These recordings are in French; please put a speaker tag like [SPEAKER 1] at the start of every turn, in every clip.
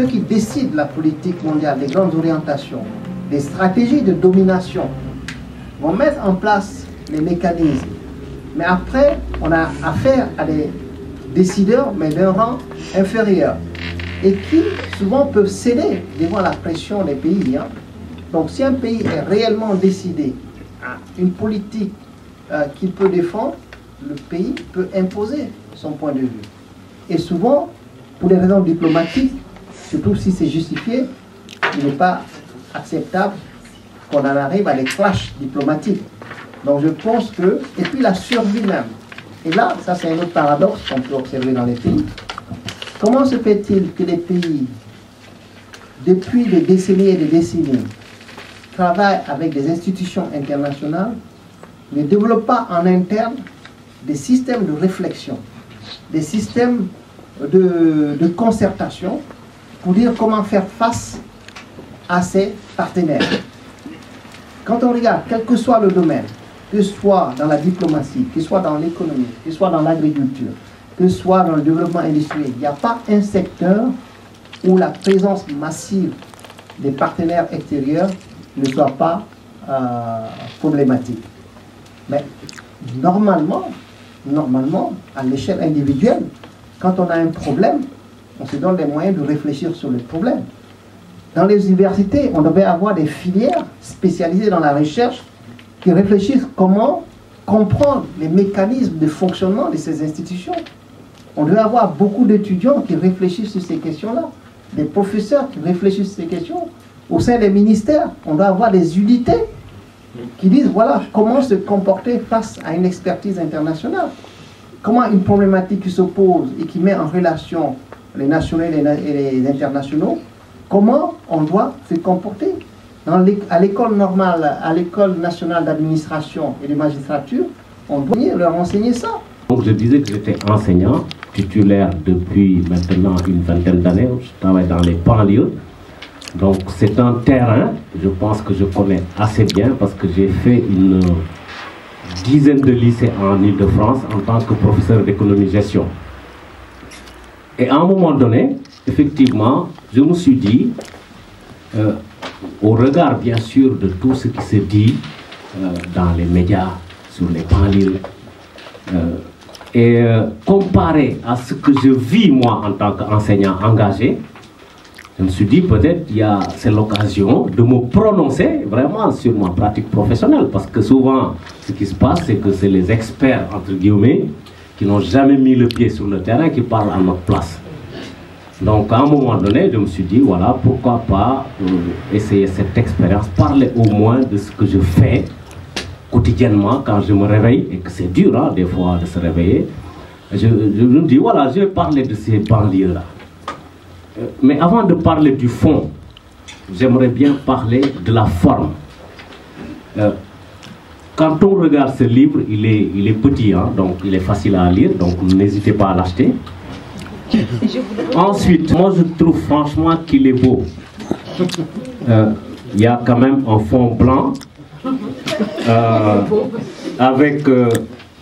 [SPEAKER 1] ceux qui décident la politique mondiale, les grandes orientations, les stratégies de domination, vont mettre en place les mécanismes. Mais après, on a affaire à des décideurs, mais d'un rang inférieur, et qui souvent peuvent céder devant la pression des pays. Donc si un pays est réellement décidé à une politique qu'il peut défendre, le pays peut imposer son point de vue. Et souvent, pour des raisons diplomatiques, surtout si c'est justifié, il n'est pas acceptable qu'on en arrive à des clashs diplomatiques. Donc je pense que, et puis la survie même. Et là, ça c'est un autre paradoxe qu'on peut observer dans les pays. Comment se fait-il que les pays, depuis des décennies et des décennies, travaillent avec des institutions internationales, ne développent pas en interne des systèmes de réflexion, des systèmes de concertation pour dire comment faire face à ces partenaires. Quand on regarde, quel que soit le domaine, que ce soit dans la diplomatie, que ce soit dans l'économie, que ce soit dans l'agriculture, que ce soit dans le développement industriel, il n'y a pas un secteur où la présence massive des partenaires extérieurs ne soit pas problématique. Mais normalement, à l'échelle individuelle, quand on a un problème, on se donne les moyens de réfléchir sur le problème. Dans les universités, on devait avoir des filières spécialisées dans la recherche qui réfléchissent comment comprendre les mécanismes de fonctionnement de ces institutions. On devait avoir beaucoup d'étudiants qui réfléchissent sur ces questions-là, des professeurs qui réfléchissent sur ces questions. Au sein des ministères, on doit avoir des unités qui disent, voilà, comment se comporter face à une expertise internationale. Comment une problématique qui s'oppose et qui met en relation les nationaux et les internationaux, comment on doit se comporter. À l'école normale, à l'école nationale d'administration et de magistrature, on doit leur enseigner ça.
[SPEAKER 2] Donc je disais que j'étais enseignant, titulaire depuis maintenant une vingtaine d'années. Je travaille dans les banlieues. Donc c'est un terrain, je pense que je connais assez bien parce que j'ai fait une dizaine de lycées en Île-de-France en tant que professeur d'économie-gestion. Et à un moment donné, effectivement, je me suis dit, au regard bien sûr de tout ce qui se dit dans les médias, sur les banlieues, et comparé à ce que je vis moi en tant qu'enseignant engagé, je me suis dit peut-être c'est l'occasion de me prononcer vraiment sur ma pratique professionnelle. Parce que souvent, ce qui se passe, c'est que c'est les experts, entre guillemets, qui n'ont jamais mis le pied sur le terrain, qui parlent à notre place. Donc à un moment donné, je me suis dit, voilà, pourquoi pas essayer cette expérience, parler au moins de ce que je fais quotidiennement quand je me réveille, et que c'est dur hein, des fois de se réveiller. Je me dis, voilà, je vais parler de ces banlieues-là. Mais avant de parler du fond, j'aimerais bien parler de la forme. Quand on regarde ce livre, il est petit, hein, donc il est facile à lire, donc n'hésitez pas à l'acheter. Ensuite, moi je trouve franchement qu'il est beau. Il y a quand même un fond blanc avec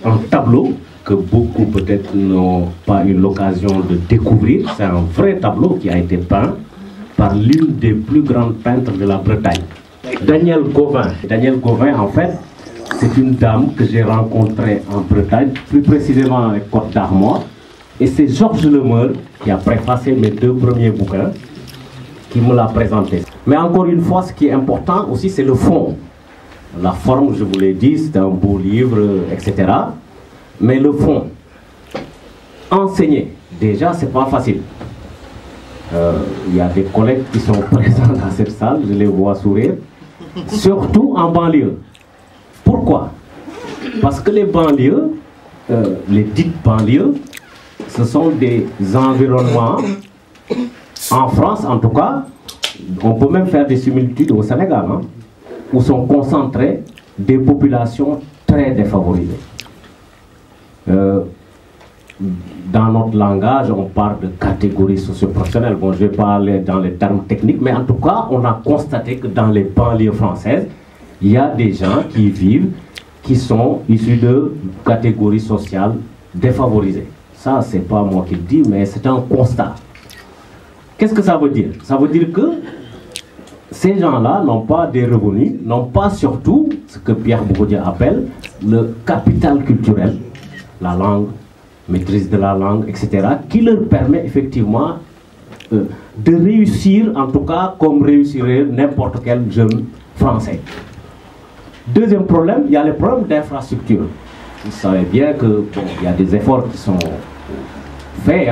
[SPEAKER 2] un tableau que beaucoup peut-être n'ont pas eu l'occasion de découvrir. C'est un vrai tableau qui a été peint par l'une des plus grandes peintres de la Bretagne, Danielle Gauvin. Danielle Gauvin, en fait, c'est une dame que j'ai rencontrée en Bretagne, plus précisément à Côte d'Armor. Et c'est Georges Lemeur qui a préfacé mes 2 premiers bouquins, qui me l'a présenté. Mais encore une fois, ce qui est important aussi, c'est le fond. La forme, je vous l'ai dit, c'est un beau livre, etc. Mais le fond, enseigner, déjà, c'est pas facile. Il y a des collègues qui sont présents dans cette salle, je les vois sourire, surtout en banlieue. Pourquoi? Parce que les banlieues, les dites banlieues, ce sont des environnements, en France en tout cas, on peut même faire des similitudes au Sénégal, hein, où sont concentrées des populations très défavorisées. Dans notre langage, on parle de catégories socio-professionnelles. Bon, je ne vais pas aller dans les termes techniques, mais en tout cas, on a constaté que dans les banlieues françaises, il y a des gens qui vivent, qui sont issus de catégories sociales défavorisées. Ça, ce n'est pas moi qui le dis, mais c'est un constat. Qu'est-ce que ça veut dire? Ça veut dire que ces gens-là n'ont pas des revenus, n'ont pas surtout ce que Pierre Bougodia appelle le capital culturel, la langue, maîtrise de la langue, etc., qui leur permet effectivement de réussir, en tout cas comme réussirait n'importe quel jeune français. Deuxième problème, il y a les problèmes d'infrastructure. Vous savez bien que bon, il y a des efforts qui sont faits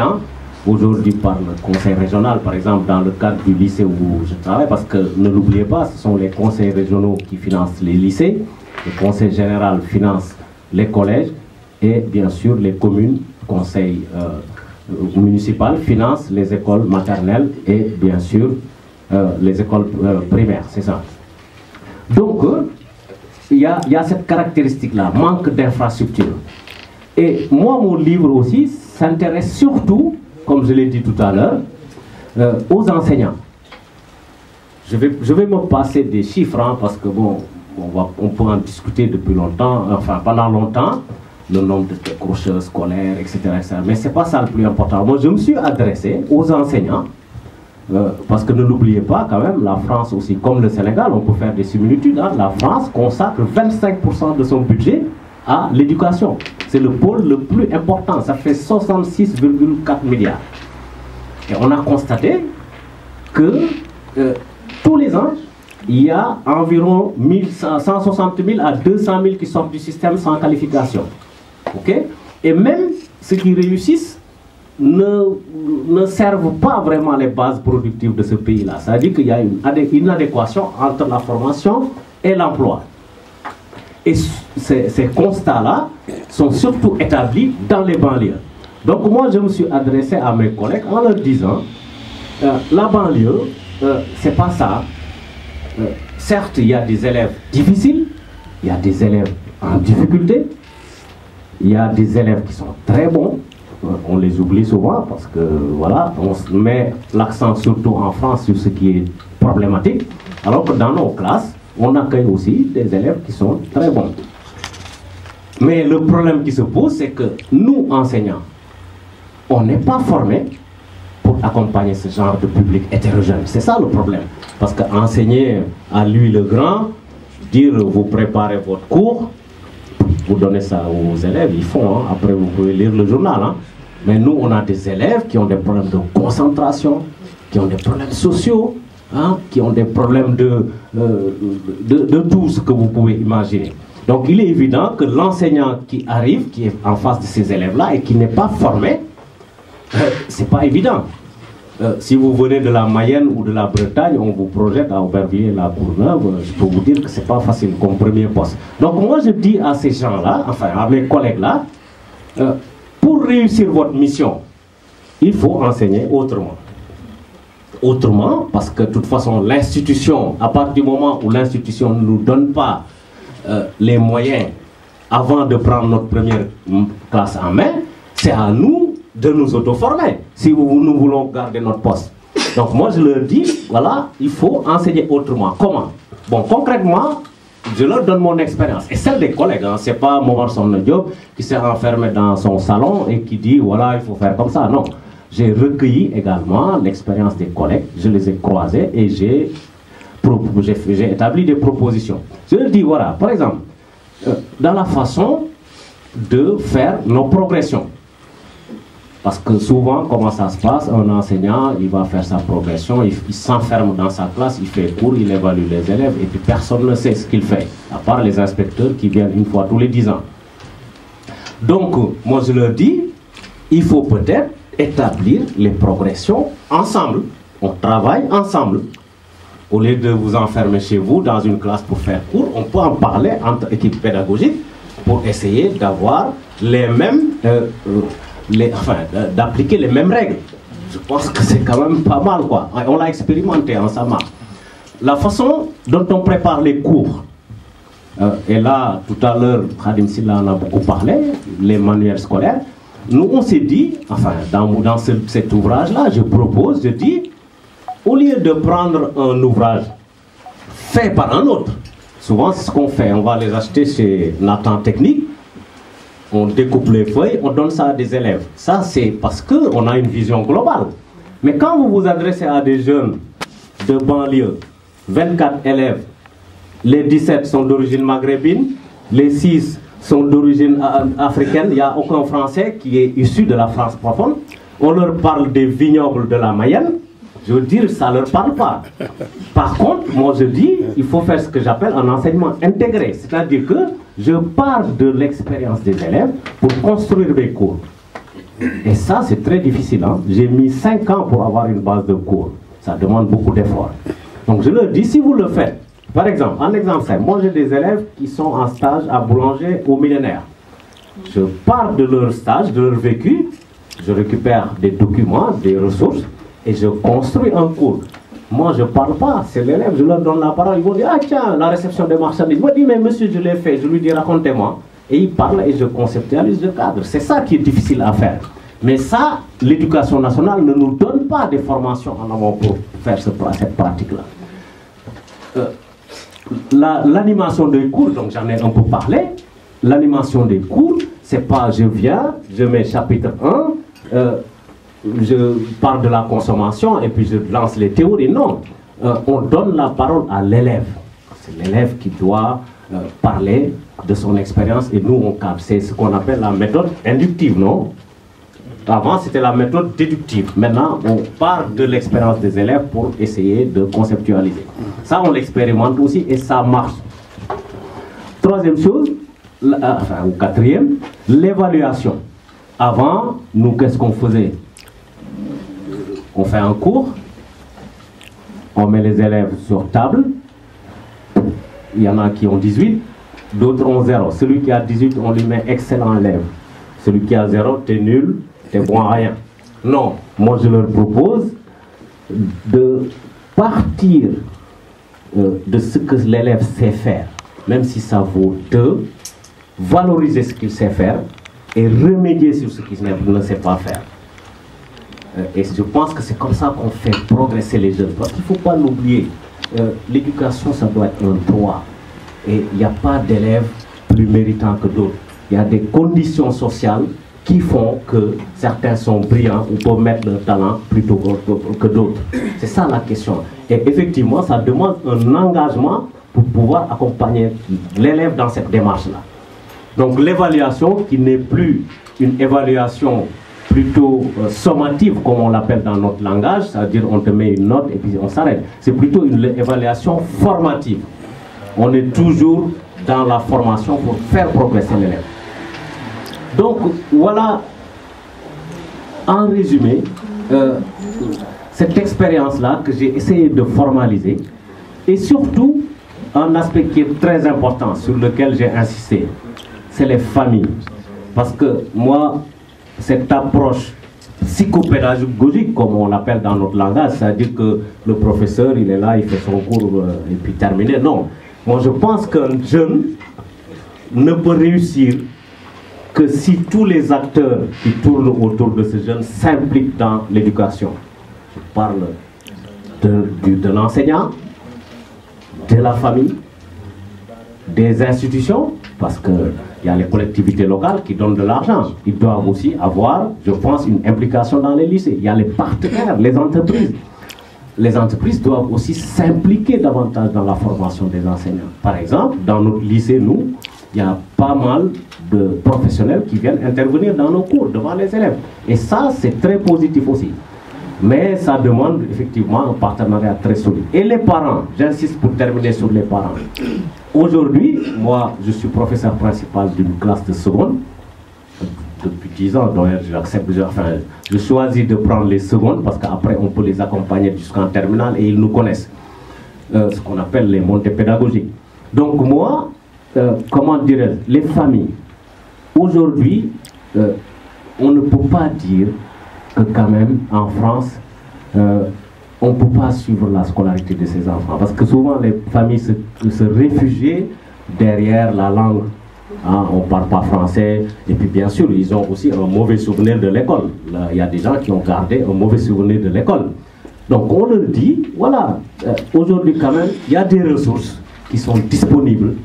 [SPEAKER 2] aujourd'hui par le conseil régional, par exemple dans le cadre du lycée où je travaille, parce que ne l'oubliez pas, ce sont les conseils régionaux qui financent les lycées, le conseil général finance les collèges et bien sûr les communes, conseil municipal finance les écoles maternelles et bien sûr les écoles primaires, c'est ça. Donc il y a cette caractéristique-là, manque d'infrastructure. Et moi, mon livre aussi s'intéresse surtout, comme je l'ai dit tout à l'heure, aux enseignants. Je vais me passer des chiffres, parce que bon, on peut en discuter depuis longtemps, enfin pendant longtemps, le nombre de décrocheurs scolaires, etc., etc. Mais ce n'est pas ça le plus important. Moi, je me suis adressé aux enseignants, parce que ne l'oubliez pas quand même, la France aussi, comme le Sénégal, on peut faire des similitudes. La France consacre 25% de son budget à l'éducation. C'est le pôle le plus important, ça fait 66,4 milliards. Et on a constaté que tous les ans, il y a environ 160 000 à 200 000 qui sortent du système sans qualification. Okay? Et même ceux qui réussissent ne servent pas vraiment les bases productives de ce pays-là. C'est-à-dire qu'il y a une inadéquation entre la formation et l'emploi. Et ces constats-là sont surtout établis dans les banlieues. Donc moi, je me suis adressé à mes collègues en leur disant, la banlieue, c'est pas ça. Certes, il y a des élèves difficiles, il y a des élèves en difficulté, il y a des élèves qui sont très bons, on les oublie souvent parce que voilà, on met l'accent surtout en France sur ce qui est problématique, alors que dans nos classes, on accueille aussi des élèves qui sont très bons. Mais le problème qui se pose, c'est que nous, enseignants, on n'est pas formés pour accompagner ce genre de public hétérogène. C'est ça le problème. Parce qu'enseigner à lui le grand, dire vous préparez votre cours, vous donnez ça aux élèves, ils font, après vous pouvez lire le journal. Mais nous, on a des élèves qui ont des problèmes de concentration, qui ont des problèmes sociaux, qui ont des problèmes de tout ce que vous pouvez imaginer. Donc il est évident que l'enseignant qui arrive, qui est en face de ces élèves-là et qui n'est pas formé, c'est pas évident. Si vous venez de la Mayenne ou de la Bretagne, on vous projette à Aubervilliers-la-Courneuve, je peux vous dire que c'est pas facile comme premier poste. Donc moi je dis à ces gens-là, enfin à mes collègues-là, pour réussir votre mission, il faut enseigner autrement. Autrement, parce que de toute façon l'institution, à partir du moment où l'institution ne nous donne pas les moyens avant de prendre notre première classe en main, c'est à nous de nous auto-former si nous voulons garder notre poste. Donc moi je leur dis, voilà, il faut enseigner autrement. Comment? Bon, concrètement, je leur donne mon expérience et celle des collègues. C'est pas Momar Sokhna Diop qui s'est enfermé dans son salon et qui dit, voilà, il faut faire comme ça. Non, j'ai recueilli également l'expérience des collègues, je les ai croisés et j'ai établi des propositions. Je leur dis, voilà, par exemple, dans la façon de faire nos progressions. Parce que souvent, comment ça se passe, un enseignant, il va faire sa progression, il s'enferme dans sa classe, il fait cours, il évalue les élèves, et puis personne ne sait ce qu'il fait, à part les inspecteurs qui viennent une fois tous les 10 ans. Donc, moi je leur dis, il faut peut-être établir les progressions ensemble. On travaille ensemble. Au lieu de vous enfermer chez vous dans une classe pour faire cours, on peut en parler entre équipes pédagogiques pour essayer d'avoir les mêmes... d'appliquer les mêmes règles. Je pense que c'est quand même pas mal, quoi. On l'a expérimenté ensemble. La façon dont on prépare les cours, et là, tout à l'heure, Khadim Silla en a beaucoup parlé, les manuels scolaires, nous on s'est dit, enfin, dans cet ouvrage-là, je dis, au lieu de prendre un ouvrage fait par un autre, souvent c'est ce qu'on fait, on va les acheter chez Nathan Technique, on découpe les feuilles, on donne ça à des élèves. Ça, c'est parce qu'on a une vision globale. Mais quand vous vous adressez à des jeunes de banlieue, 24 élèves, les 17 sont d'origine maghrébine, les 6 sont d'origine africaine, il n'y a aucun Français qui est issu de la France profonde. On leur parle des vignobles de la Mayenne, je veux dire, ça ne leur parle pas. Par contre, moi je dis, il faut faire ce que j'appelle un enseignement intégré, c'est-à-dire que je pars de l'expérience des élèves pour construire mes cours. Et ça, c'est très difficile. Hein? J'ai mis 5 ans pour avoir une base de cours. Ça demande beaucoup d'efforts. Donc je leur dis, si vous le faites, par exemple, un exemple simple, moi j'ai des élèves qui sont en stage à Boulanger au Millénaire. Je pars de leur stage, de leur vécu, je récupère des documents, des ressources, et je construis un cours. Moi je ne parle pas, c'est l'élève, je leur donne la parole, ils vont dire, ah tiens, la réception des marchandises. Moi je dis, mais monsieur, je l'ai fait, je lui dis, racontez-moi. Et il parle et je conceptualise le cadre. C'est ça qui est difficile à faire. Mais ça, l'éducation nationale ne nous donne pas des formations en amont pour faire cette pratique-là. L'animation des cours, donc j'en ai un peu parlé, l'animation des cours, c'est pas je viens, je mets chapitre 1, je parle de la consommation et puis je lance les théories. Non, on donne la parole à l'élève. C'est l'élève qui doit parler de son expérience et nous on cadre. C'est ce qu'on appelle la méthode inductive, non? Avant c'était la méthode déductive. Maintenant on part de l'expérience des élèves pour essayer de conceptualiser. Ça on l'expérimente aussi et ça marche. Troisième chose, ou quatrième, l'évaluation. Avant, nous qu'est-ce qu'on faisait? On fait un cours, on met les élèves sur table, il y en a qui ont 18, d'autres ont 0. Celui qui a 18, on lui met excellent élève. Celui qui a 0, t'es nul, t'es bon à rien. Non, moi je leur propose de partir de ce que l'élève sait faire, même si ça vaut 2, valoriser ce qu'il sait faire et remédier sur ce qu'il ne sait pas faire. Et je pense que c'est comme ça qu'on fait progresser les jeunes. Parce qu'il ne faut pas l'oublier, l'éducation, ça doit être un droit. Et il n'y a pas d'élèves plus méritants que d'autres. Il y a des conditions sociales qui font que certains sont brillants ou peuvent mettre leur talent plutôt que d'autres. C'est ça la question. Et effectivement, ça demande un engagement pour pouvoir accompagner l'élève dans cette démarche-là. Donc l'évaluation qui n'est plus une évaluation plutôt sommative, comme on l'appelle dans notre langage, c'est-à-dire on te met une note et puis on s'arrête. C'est plutôt une évaluation formative. On est toujours dans la formation pour faire progresser l'élève. Donc voilà, en résumé, cette expérience-là que j'ai essayé de formaliser, et surtout un aspect qui est très important, sur lequel j'ai insisté, c'est les familles. Parce que moi, cette approche psychopédagogique, comme on l'appelle dans notre langage, c'est-à-dire que le professeur, il est là, il fait son cours et puis terminé. Non, moi je pense qu'un jeune ne peut réussir que si tous les acteurs qui tournent autour de ce jeune s'impliquent dans l'éducation. Je parle de l'enseignant, de la famille, des institutions, parce qu'il y a les collectivités locales qui donnent de l'argent. Ils doivent aussi avoir, je pense, une implication dans les lycées. Il y a les partenaires, les entreprises. Les entreprises doivent aussi s'impliquer davantage dans la formation des enseignants. Par exemple, dans notre lycée, nous, il y a pas mal de professionnels qui viennent intervenir dans nos cours devant les élèves. Et ça, c'est très positif aussi. Mais ça demande effectivement un partenariat très solide. Et les parents, j'insiste pour terminer sur les parents. Aujourd'hui, moi, je suis professeur principal d'une classe de seconde. Depuis 10 ans, donc j'accepte, je choisis de prendre les secondes parce qu'après on peut les accompagner jusqu'en terminale et ils nous connaissent. Ce qu'on appelle les montées pédagogiques. Donc moi, comment dirais-je, les familles, aujourd'hui, on ne peut pas dire que quand même en France, on ne peut pas suivre la scolarité de ses enfants. Parce que souvent les familles se réfugient derrière la langue. Hein, on ne parle pas français. Et puis bien sûr, ils ont aussi un mauvais souvenir de l'école. Il y a des gens qui ont gardé un mauvais souvenir de l'école. Donc on leur dit, voilà, aujourd'hui quand même, il y a des ressources qui sont disponibles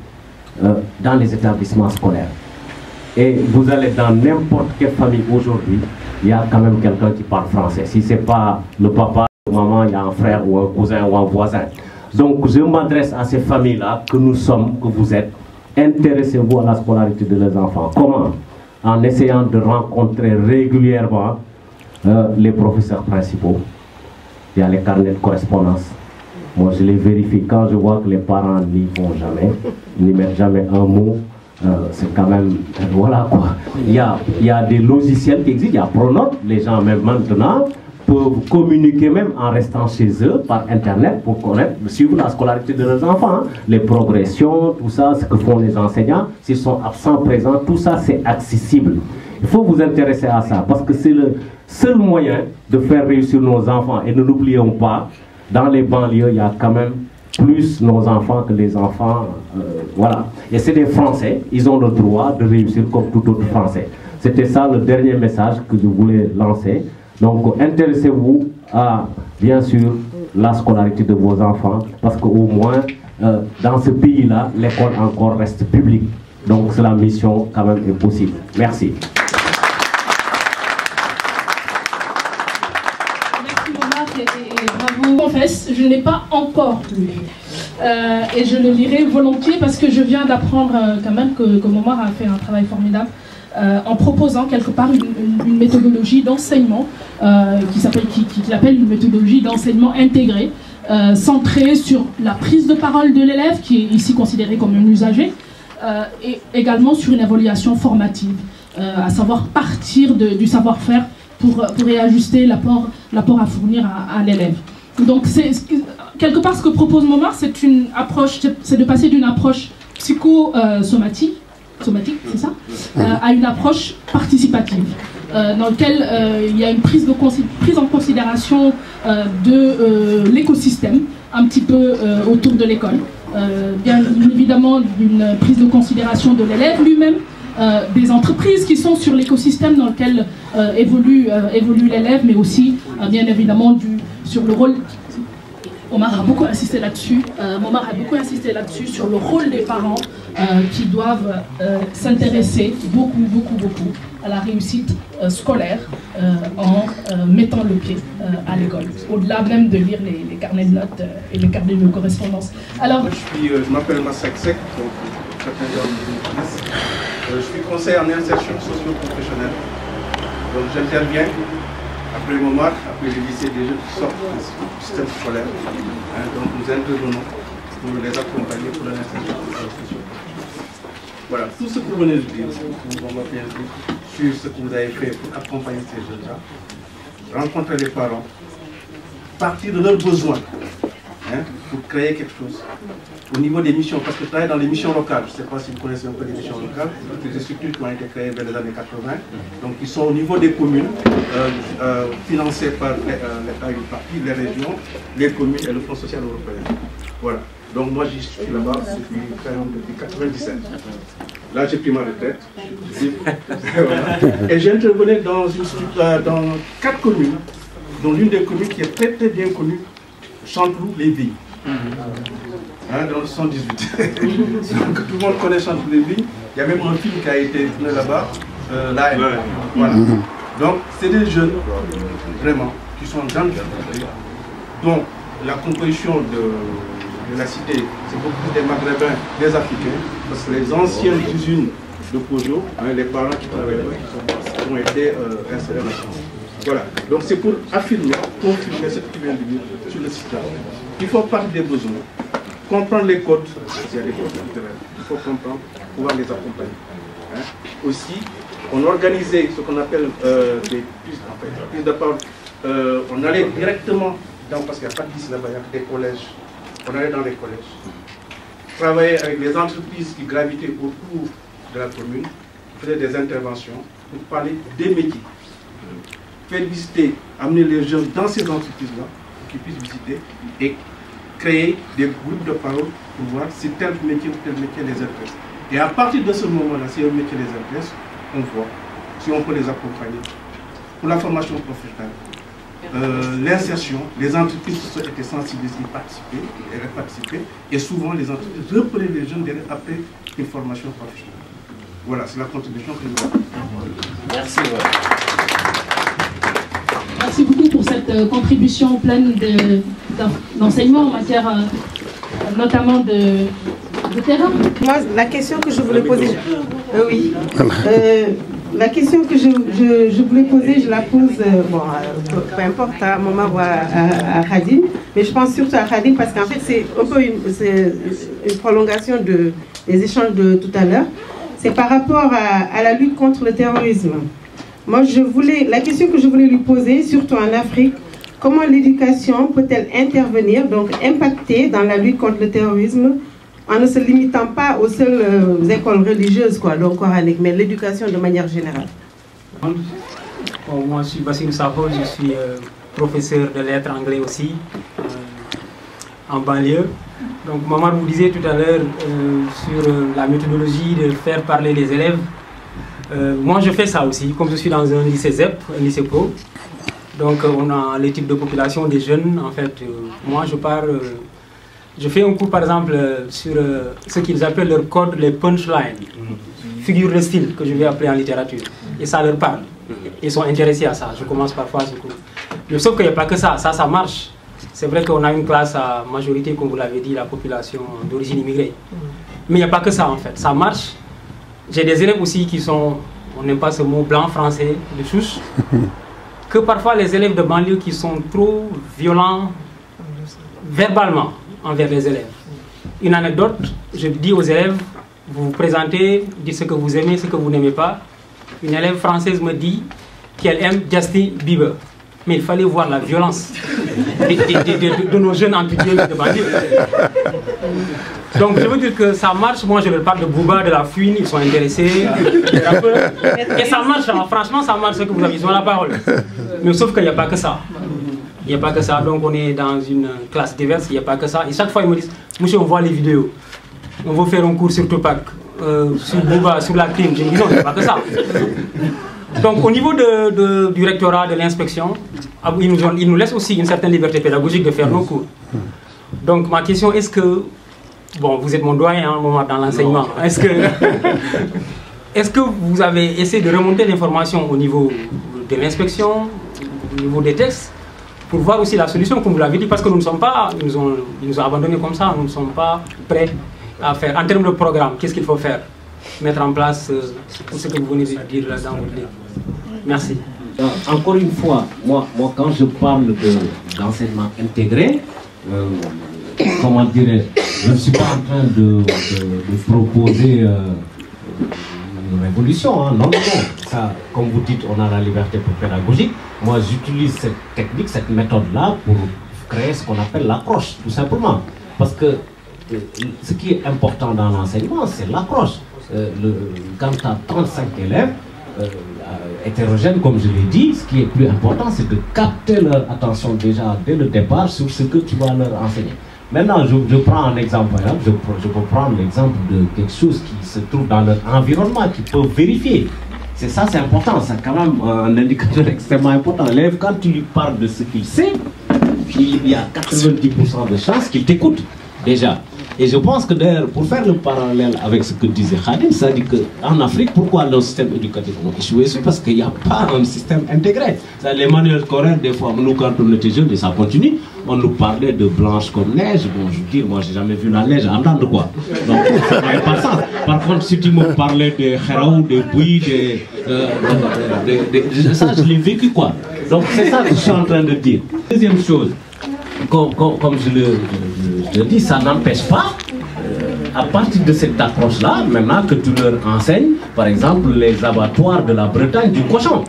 [SPEAKER 2] dans les établissements scolaires. Et vous allez dans n'importe quelle famille aujourd'hui, il y a quand même quelqu'un qui parle français. Si ce n'est pas le papa, la maman, il y a un frère ou un cousin ou un voisin. Donc je m'adresse à ces familles-là que nous sommes, que vous êtes. Intéressez-vous à la scolarité de leurs enfants. Comment? En essayant de rencontrer régulièrement les professeurs principaux. Il y a les carnets de correspondance. Moi, je les vérifie quand je vois que les parents n'y vont jamais, n'y mettent jamais un mot. C'est quand même, voilà quoi. Il y a des logiciels qui existent, il y a Pronote, les gens même maintenant peuvent communiquer même en restant chez eux par internet pour connaître, suivre la scolarité de leurs enfants, hein. Les progressions, tout ça, ce que font les enseignants, s'ils sont absents, présents, tout ça c'est accessible. Il faut vous intéresser à ça parce que c'est le seul moyen de faire réussir nos enfants. Et ne l'oublions pas, dans les banlieues, il y a quand même plus nos enfants que les enfants, voilà. Et c'est des Français, ils ont le droit de réussir comme tout autre Français. C'était ça le dernier message que je voulais lancer. Donc intéressez-vous à, bien sûr, la scolarité de vos enfants, parce qu'au moins, dans ce pays-là, l'école encore reste publique. Donc c'est la mission quand même est possible. Merci.
[SPEAKER 3] Je confesse, je n'ai pas encore lu. Et je le lirai volontiers parce que je viens d'apprendre quand même que Momar a fait un travail formidable en proposant quelque part une méthodologie d'enseignement qu'il appelle une méthodologie d'enseignement intégrée, centrée sur la prise de parole de l'élève, qui est ici considéré comme un usager, et également sur une évaluation formative, à savoir partir du savoir-faire pour réajuster l'apport à fournir à l'élève. Donc, quelque part, ce que propose Momar, c'est une approche, c'est de passer d'une approche psychosomatique, c'est ça, à une approche participative, dans laquelle il y a une prise en considération de l'écosystème, un petit peu autour de l'école. Bien évidemment, d'une prise de considération de l'élève lui-même, des entreprises qui sont sur l'écosystème dans lequel évolue l'élève, mais aussi bien évidemment sur le rôle. Momar a beaucoup insisté là-dessus. Sur le rôle des parents qui doivent s'intéresser beaucoup à la réussite scolaire en mettant le pied à l'école, au-delà même de lire les carnets de notes et les carnets de correspondance. Alors,
[SPEAKER 4] je m'appelle Massak Sek, donc je suis conseiller en insertion socio-professionnelle. Donc j'interviens après le Momar, après le lycée des jeunes qui sortent du système scolaire. Donc nous intervenons pour les accompagner pour l'insertion socio-professionnelle. Voilà, tout ce que vous venez de dire, on va bien dire sur ce que vous avez fait pour accompagner ces jeunes-là, rencontrer les parents, partir de leurs besoins, pour créer quelque chose. Au niveau des missions, parce que je travaille dans les missions locales, je ne sais pas si vous connaissez un peu les missions locales, des structures qui ont été créées vers les années 80, donc ils sont au niveau des communes, financées par l'État une partie, les régions, les communes et le Fonds social européen. Voilà. Donc moi j'y suis là-bas depuis 1997. Là j'ai pris ma retraite, voilà. Et j'intervenais dans 4 communes, dont l'une des communes qui est très bien connue, Chanteloup-les-Vignes. Dans le 118. Donc, tout le monde connaît Chanteloup-les-Vignes. Il y a même un film qui a été tourné là-bas, La Haine. Voilà. Donc, c'est des jeunes, vraiment, qui sont dans le difficulté. Donc, la composition de la cité, c'est beaucoup des Maghrébins, des Africains, parce que les anciennes usines de Peugeot, les parents qui travaillaient là, ont été installés en France. Voilà, donc c'est pour affirmer, confirmer ce qui vient de dire sur le site là. Il faut parler des besoins, comprendre les codes, il y a des codes naturels, il faut comprendre, pouvoir les accompagner. Aussi, on organisait ce qu'on appelle des prises de parole. On allait directement, parce qu'il n'y a pas de lycée là-bas, il y a des collèges, on allait dans les collèges, travailler avec les entreprises qui gravitaient autour de la commune, on faisait des interventions pour parler des métiers. Faire visiter, amener les jeunes dans ces entreprises-là, pour qu'ils puissent visiter et créer des groupes de parole pour voir si tel métier ou tel métier les intéresse. Et à partir de ce moment-là, si un métier les intéresse, on voit si on peut les accompagner. Pour la formation professionnelle, l'insertion, les entreprises qui ont été sensibilisées y participer, et souvent les entreprises reprenaient les jeunes après une formation professionnelle. Voilà, c'est la contribution que nous avons.
[SPEAKER 2] Merci.
[SPEAKER 3] merci beaucoup pour cette contribution pleine d'enseignements en matière notamment de terrain.
[SPEAKER 5] Moi, la question que je voulais poser... oui. La question que je voulais poser, je la pose, peu importe à Momar ou à Khadim, mais je pense surtout à Khadim parce qu'en fait c'est un peu une prolongation des échanges de tout à l'heure. C'est par rapport à la lutte contre le terrorisme. Moi, la question que je voulais lui poser, surtout en Afrique, comment l'éducation peut-elle intervenir, donc impacter dans la lutte contre le terrorisme, en ne se limitant pas aux seules écoles religieuses, donc coraniques, mais l'éducation de manière générale.
[SPEAKER 6] Bon, moi, je suis Bassirou Safo, je suis professeur de lettres anglais aussi, en banlieue. Donc, Momar vous disait tout à l'heure sur la méthodologie de faire parler les élèves. Moi, je fais ça aussi, comme je suis dans un lycée ZEP, un lycée pro. Donc, on a les types de population des jeunes. En fait, moi, je fais un cours, par exemple, sur ce qu'ils appellent leur code, les punchlines, figure de style, que je vais appeler en littérature. Et ça leur parle. Ils sont intéressés à ça. Je commence parfois ce cours. Mais sauf qu'il n'y a pas que ça. Ça marche. C'est vrai qu'on a une classe à majorité, comme vous l'avez dit, la population d'origine immigrée. Mais il n'y a pas que ça, en fait. Ça marche. J'ai des élèves aussi qui sont, on n'aime pas ce mot, blanc français, de souche, que parfois les élèves de banlieue qui sont trop violents verbalement envers les élèves. Une anecdote, je dis aux élèves, vous vous présentez, dites ce que vous aimez, ce que vous n'aimez pas. Une élève française me dit qu'elle aime Justin Bieber. Mais il fallait voir la violence de nos jeunes amputés de banlieue. Donc je veux dire que ça marche. Moi je leur parle de Booba, de La Fouine, ils sont intéressés. Et ça marche, hein. Franchement ça marche, ce que vous avez, ils ont la parole. Mais sauf qu'il n'y a pas que ça. Il n'y a pas que ça. Donc on est dans une classe diverse, il n'y a pas que ça. Et chaque fois ils me disent, monsieur on voit les vidéos. On veut faire un cours sur Tupac, sur Booba, sur la crime. Je dis non, il n'y a pas que ça. Donc au niveau du rectorat, de l'inspection, ils nous laissent aussi une certaine liberté pédagogique de faire nos cours. Donc ma question, est-ce que, bon vous êtes mon doyen à un moment dans l'enseignement, est-ce que vous avez essayé de remonter l'information au niveau de l'inspection, au niveau des textes, pour voir aussi la solution, comme vous l'avez dit, parce que nous ne sommes pas, ils nous ont abandonnés comme ça, nous ne sommes pas prêts à faire. En termes de programme, qu'est-ce qu'il faut faire? Mettre en place tout ce que vous venez de dire là dans votre livre. Merci.
[SPEAKER 2] Encore une fois, moi quand je parle d'enseignement intégré, comment dire, je ne suis pas en train de proposer une révolution, hein. Non. Ça, comme vous dites, on a la liberté pédagogique. Moi, j'utilise cette technique, cette méthode-là pour créer ce qu'on appelle l'accroche, tout simplement. Parce que ce qui est important dans l'enseignement, c'est l'accroche. Quand tu as 35 élèves hétérogènes, comme je l'ai dit, ce qui est plus important, c'est de capter leur attention déjà dès le départ sur ce que tu vas leur enseigner. Maintenant, je prends un exemple, je peux prendre l'exemple de quelque chose qui se trouve dans leur environnement, qu'ils peuvent vérifier. C'est ça, c'est important, c'est quand même un indicateur extrêmement important. L'élève, quand tu lui parles de ce qu'il sait, il y a 90% de chances qu'il t'écoute déjà. Et je pense que d'ailleurs, pour faire le parallèle avec ce que disait Khadim, ça dit qu'en Afrique, pourquoi nos systèmes éducatifs ont échoué? C'est parce qu'il n'y a pas un système intégré. Les manuels scolaires, des fois, nous quand on était jeunes, et ça continue, on nous parlait de blanche comme neige. Bon, je veux dire, moi j'ai jamais vu la neige entendre quoi. Donc, ça n'avait pas de sens. Par contre, si tu me parlais de Kheraou, de Bouy, ça je l'ai vécu quoi. Donc c'est ça que je suis en train de dire. Deuxième chose, comme je le dis, ça n'empêche pas, à partir de cette approche-là, maintenant que tu leur enseignes, par exemple, les abattoirs de la Bretagne du cochon.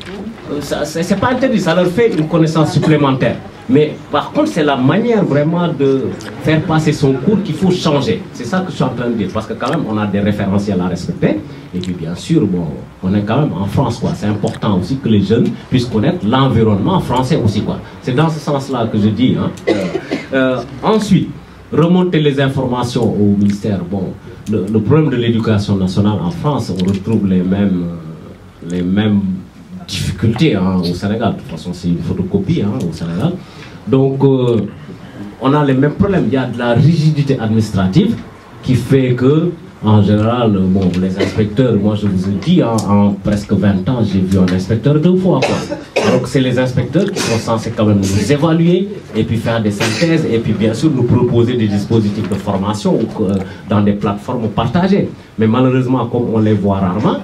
[SPEAKER 2] C'est pas interdit, ça leur fait une connaissance supplémentaire. Mais par contre, c'est la manière vraiment de faire passer son cours qu'il faut changer. C'est ça que je suis en train de dire, parce que quand même, on a des référentiels à respecter. Et puis bien sûr, bon, on est quand même en France, quoi. C'est important aussi que les jeunes puissent connaître l'environnement français aussi, quoi. C'est dans ce sens-là que je dis. Hein. Ensuite, remonter les informations au ministère. Bon, le problème de l'éducation nationale en France, on retrouve les mêmes difficultés hein, au Sénégal. De toute façon, c'est une photocopie hein, au Sénégal. Donc, on a les mêmes problèmes. Il y a de la rigidité administrative qui fait que En général, bon, les inspecteurs, moi je vous ai dit, hein, en presque 20 ans, j'ai vu un inspecteur 2 fois. Quoi. Alors que c'est les inspecteurs qui sont censés quand même nous évaluer et puis faire des synthèses et puis bien sûr nous proposer des dispositifs de formation dans des plateformes partagées. Mais malheureusement, comme on les voit rarement,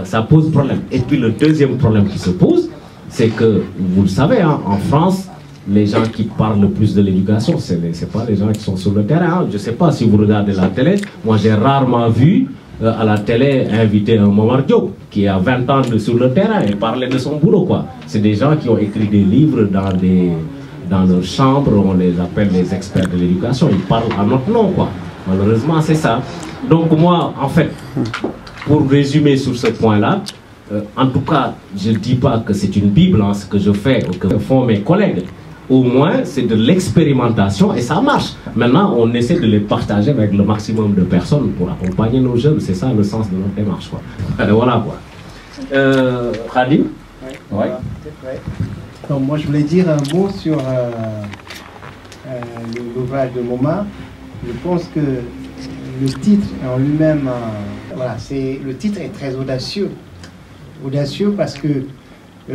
[SPEAKER 2] ça pose problème. Et puis le deuxième problème qui se pose, c'est que, vous le savez, hein, en France, les gens qui parlent le plus de l'éducation, ce n'est pas les gens qui sont sur le terrain. Je ne sais pas si vous regardez la télé. Moi, j'ai rarement vu à la télé inviter un Momar Diop qui a 20 ans sur le terrain et parler de son boulot. C'est des gens qui ont écrit des livres dans leur chambre. On les appelle les experts de l'éducation. Ils parlent à notre nom. Quoi. Malheureusement, c'est ça. Donc moi, en fait, pour résumer sur ce point-là, en tout cas, je ne dis pas que c'est une Bible, hein, ce que je fais ou que font mes collègues. Au moins, c'est de l'expérimentation et ça marche. Maintenant, on essaie de les partager avec le maximum de personnes pour accompagner nos jeunes. C'est ça le sens de notre démarche. Quoi. Voilà quoi. Khadim?
[SPEAKER 1] Oui. Donc, moi, je voulais dire un mot sur l'ouvrage de Momar. Je pense que le titre en lui-même, voilà, le titre est très audacieux. Audacieux parce que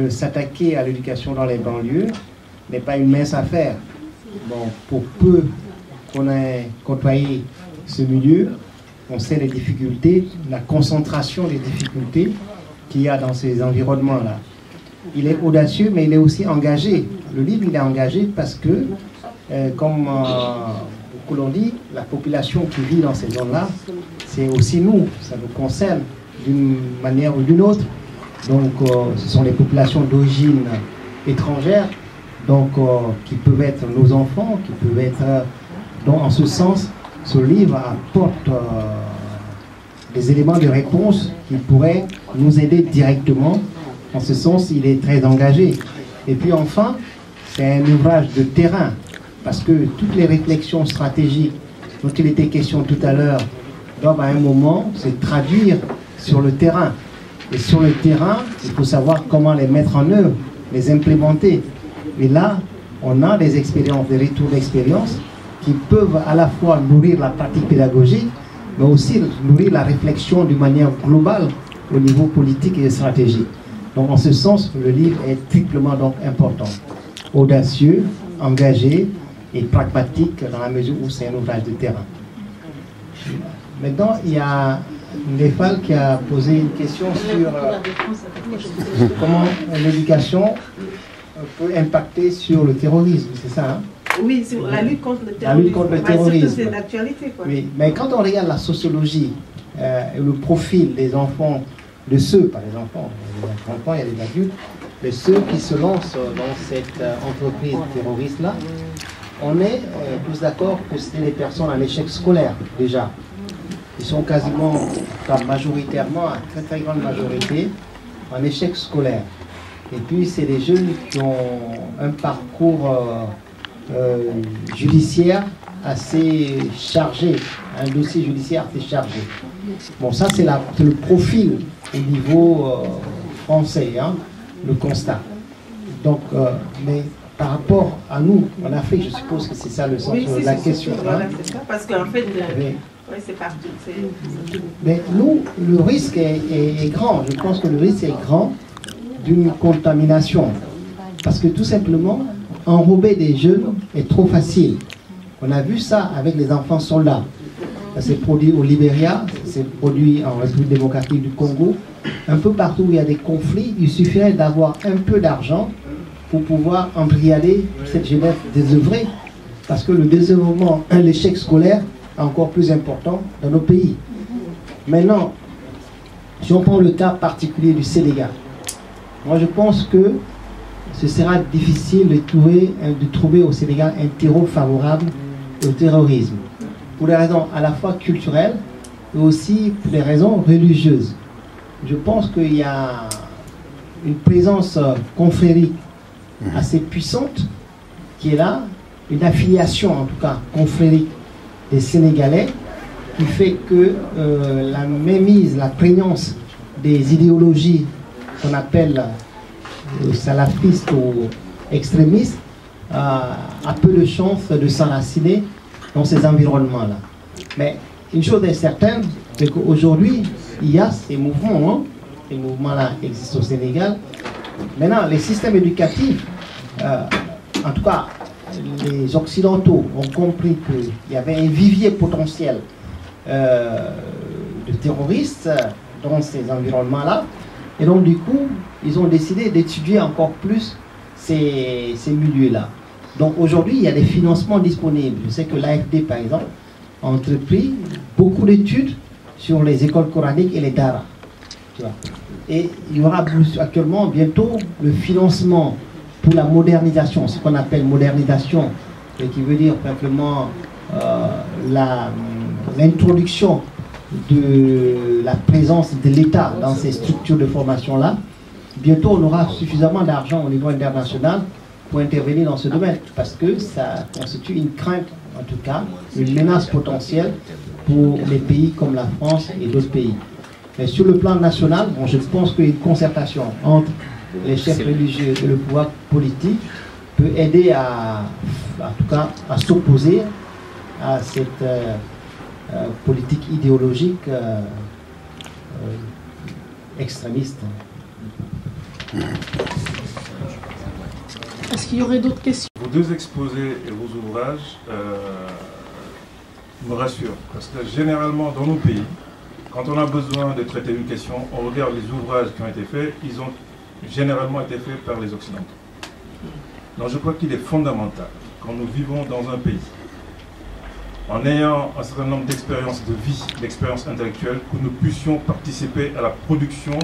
[SPEAKER 1] s'attaquer à l'éducation dans les banlieues n'est pas une mince affaire. Bon, pour peu qu'on ait côtoyé ce milieu, on sait les difficultés, la concentration des difficultés qu'il y a dans ces environnements-là. Il est audacieux, mais il est aussi engagé. Le livre, il est engagé parce que, comme beaucoup l'ont dit, la population qui vit dans ces zones-là, c'est aussi nous, ça nous concerne d'une manière ou d'une autre. Donc, ce sont les populations d'origine étrangère, donc qui peuvent être nos enfants, qui peuvent être... donc, en ce sens, ce livre apporte des éléments de réponse qui pourraient nous aider directement. En ce sens, il est très engagé. Et puis enfin, c'est un ouvrage de terrain, parce que toutes les réflexions stratégiques dont il était question tout à l'heure doivent à un moment se traduire sur le terrain. Et sur le terrain, il faut savoir comment les mettre en œuvre, les implémenter. Et là, on a des expériences, des retours d'expérience qui peuvent à la fois nourrir la pratique pédagogique, mais aussi nourrir la réflexion d'une manière globale au niveau politique et stratégique. Donc en ce sens, le livre est triplement donc important. Audacieux, engagé et pragmatique dans la mesure où c'est un ouvrage de terrain. Maintenant, il y a Nefal qui a posé une question sur comment l'éducation peut impacter sur le terrorisme, c'est ça, hein?
[SPEAKER 5] Oui, sur la lutte contre le terrorisme.
[SPEAKER 1] La lutte contre le terrorisme.
[SPEAKER 5] C'est d'actualité, quoi.
[SPEAKER 1] Oui, mais quand on regarde la sociologie et le profil des enfants, de ceux, pas les enfants, il y a des adultes, de ceux qui se lancent dans cette entreprise terroriste-là, on est tous d'accord que c'était des personnes en échec scolaire, déjà. Ils sont quasiment, enfin, majoritairement, à très très grande majorité, en échec scolaire. Et puis c'est des jeunes qui ont un parcours judiciaire assez chargé, un dossier judiciaire assez chargé. Bon, ça c'est le profil au niveau français, hein, le constat. Donc, mais par rapport à nous, en Afrique, je suppose que c'est ça le sens de la question.
[SPEAKER 5] Voilà, c'est ça, parce qu'en fait, oui, c'est partout.
[SPEAKER 1] Mais nous, le risque est grand. Je pense que le risque est grand d'une contamination. Parce que tout simplement, enrober des jeunes est trop facile. On a vu ça avec les enfants soldats. Ça s'est produit au Libéria, c'est produit en République démocratique du Congo. Un peu partout où il y a des conflits, il suffirait d'avoir un peu d'argent pour pouvoir embrigader cette jeunesse désœuvrée. Parce que le désœuvrement, l'échec scolaire, est encore plus important dans nos pays. Maintenant, si on prend le cas particulier du Sénégal, moi je pense que ce sera difficile de trouver au Sénégal un terreau favorable au terrorisme. Pour des raisons à la fois culturelles et aussi pour des raisons religieuses. Je pense qu'il y a une présence confrérique assez puissante qui est là, une affiliation en tout cas confrérique des Sénégalais qui fait que la mainmise, la prégnance des idéologies qu'on appelle salafistes ou extrémistes a peu de chances de s'enraciner dans ces environnements-là. Mais une chose est certaine, C'est qu'aujourd'hui, il y a ces mouvements, hein. Ces mouvements-là existent au Sénégal. Maintenant, les systèmes éducatifs, en tout cas, les Occidentaux ont compris qu'il y avait un vivier potentiel de terroristes dans ces environnements-là. Et donc, du coup, ils ont décidé d'étudier encore plus ces milieux-là. Donc, aujourd'hui, il y a des financements disponibles. Je sais que l'AFD, par exemple, a entrepris beaucoup d'études sur les écoles coraniques et les daras. Tu vois. Et il y aura actuellement, bientôt, le financement pour la modernisation, ce qu'on appelle modernisation, et qui veut dire simplement l'introduction de la présence de l'État dans ces structures de formation-là. Bientôt, on aura suffisamment d'argent au niveau international pour intervenir dans ce domaine, parce que ça constitue une crainte, en tout cas, une menace potentielle pour les pays comme la France et d'autres pays. Mais sur le plan national, bon, je pense qu'une concertation entre les chefs religieux et le pouvoir politique peut aider en tout cas, à s'opposer à cette politique idéologique extrémiste.
[SPEAKER 3] Est-ce qu'il y aurait d'autres questions?
[SPEAKER 7] Vos deux exposés et vos ouvrages me rassurent, parce que généralement dans nos pays, quand on a besoin de traiter une question, on regarde les ouvrages qui ont été faits, ils ont généralement été faits par les Occidentaux. Donc je crois qu'il est fondamental, quand nous vivons dans un pays, en ayant un certain nombre d'expériences de vie, d'expériences intellectuelles, que nous puissions participer à la production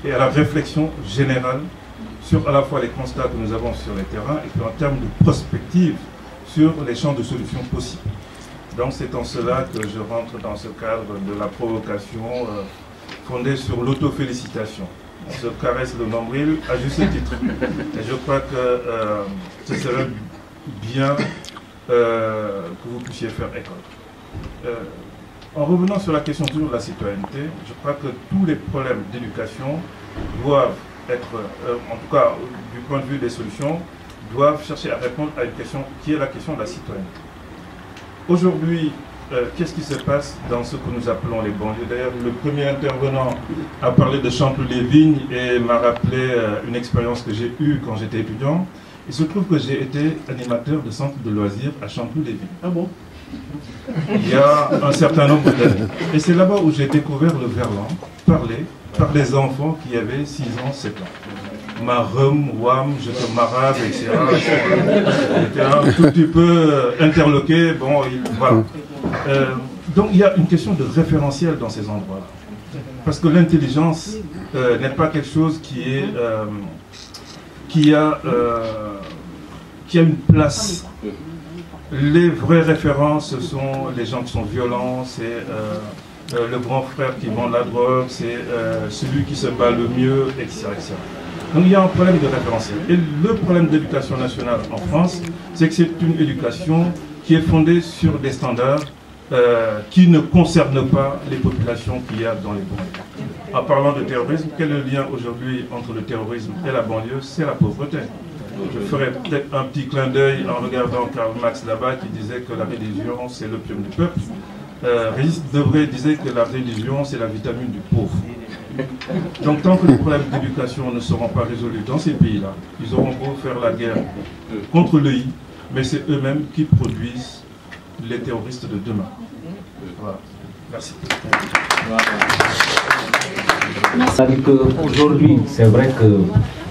[SPEAKER 7] et à la réflexion générale sur à la fois les constats que nous avons sur les terrains et en termes de prospective sur les champs de solutions possibles. Donc c'est en cela que je rentre dans ce cadre de la provocation fondée sur l'autofélicitation. On se caresse le nombril à juste titre. Et je crois que ce serait bien que vous puissiez faire école. En revenant sur la question toujours de la citoyenneté, je crois que tous les problèmes d'éducation doivent être, en tout cas du point de vue des solutions, doivent chercher à répondre à une question qui est la question de la citoyenneté. Aujourd'hui, qu'est-ce qui se passe dans ce que nous appelons les banlieues? D'ailleurs, le premier intervenant a parlé de Chanteloup-les-Vignes et m'a rappelé une expérience que j'ai eue quand j'étais étudiant. Il se trouve que j'ai été animateur de centre de loisirs à Chanteloup-les-Vignes. Ah bon? Il y a un certain nombre d'années. Et c'est là-bas où j'ai découvert le verlan parlé par des enfants qui avaient 6 ans, 7 ans. Marum, Wam, je te marabe, etc. J'étais un tout petit peu interloqué. Bon, voilà. Donc il y a une question de référentiel dans ces endroits-là. Parce que l'intelligence n'est pas quelque chose qui a une place. Les vraies références, ce sont les gens qui sont violents, c'est le grand frère qui vend la drogue, c'est celui qui se bat le mieux, etc., etc. Donc il y a un problème de référentiel. Et le problème d'éducation nationale en France, c'est que c'est une éducation qui est fondée sur des standards qui ne concernent pas les populations qu'il y a dans les banlieues. En parlant de terrorisme, quel est le lien aujourd'hui entre le terrorisme et la banlieue? C'est la pauvreté. Je ferai peut-être un petit clin d'œil en regardant Karl Marx là-bas qui disait que la religion c'est l'opium du peuple. Régis Debray disait que la religion c'est la vitamine du pauvre. Donc tant que les problèmes d'éducation ne seront pas résolus dans ces pays-là, ils auront beau faire la guerre contre l'EI, mais c'est eux-mêmes qui produisent les terroristes de demain. Voilà. Merci.
[SPEAKER 2] C'est-à-dire qu'aujourd'hui, c'est vrai que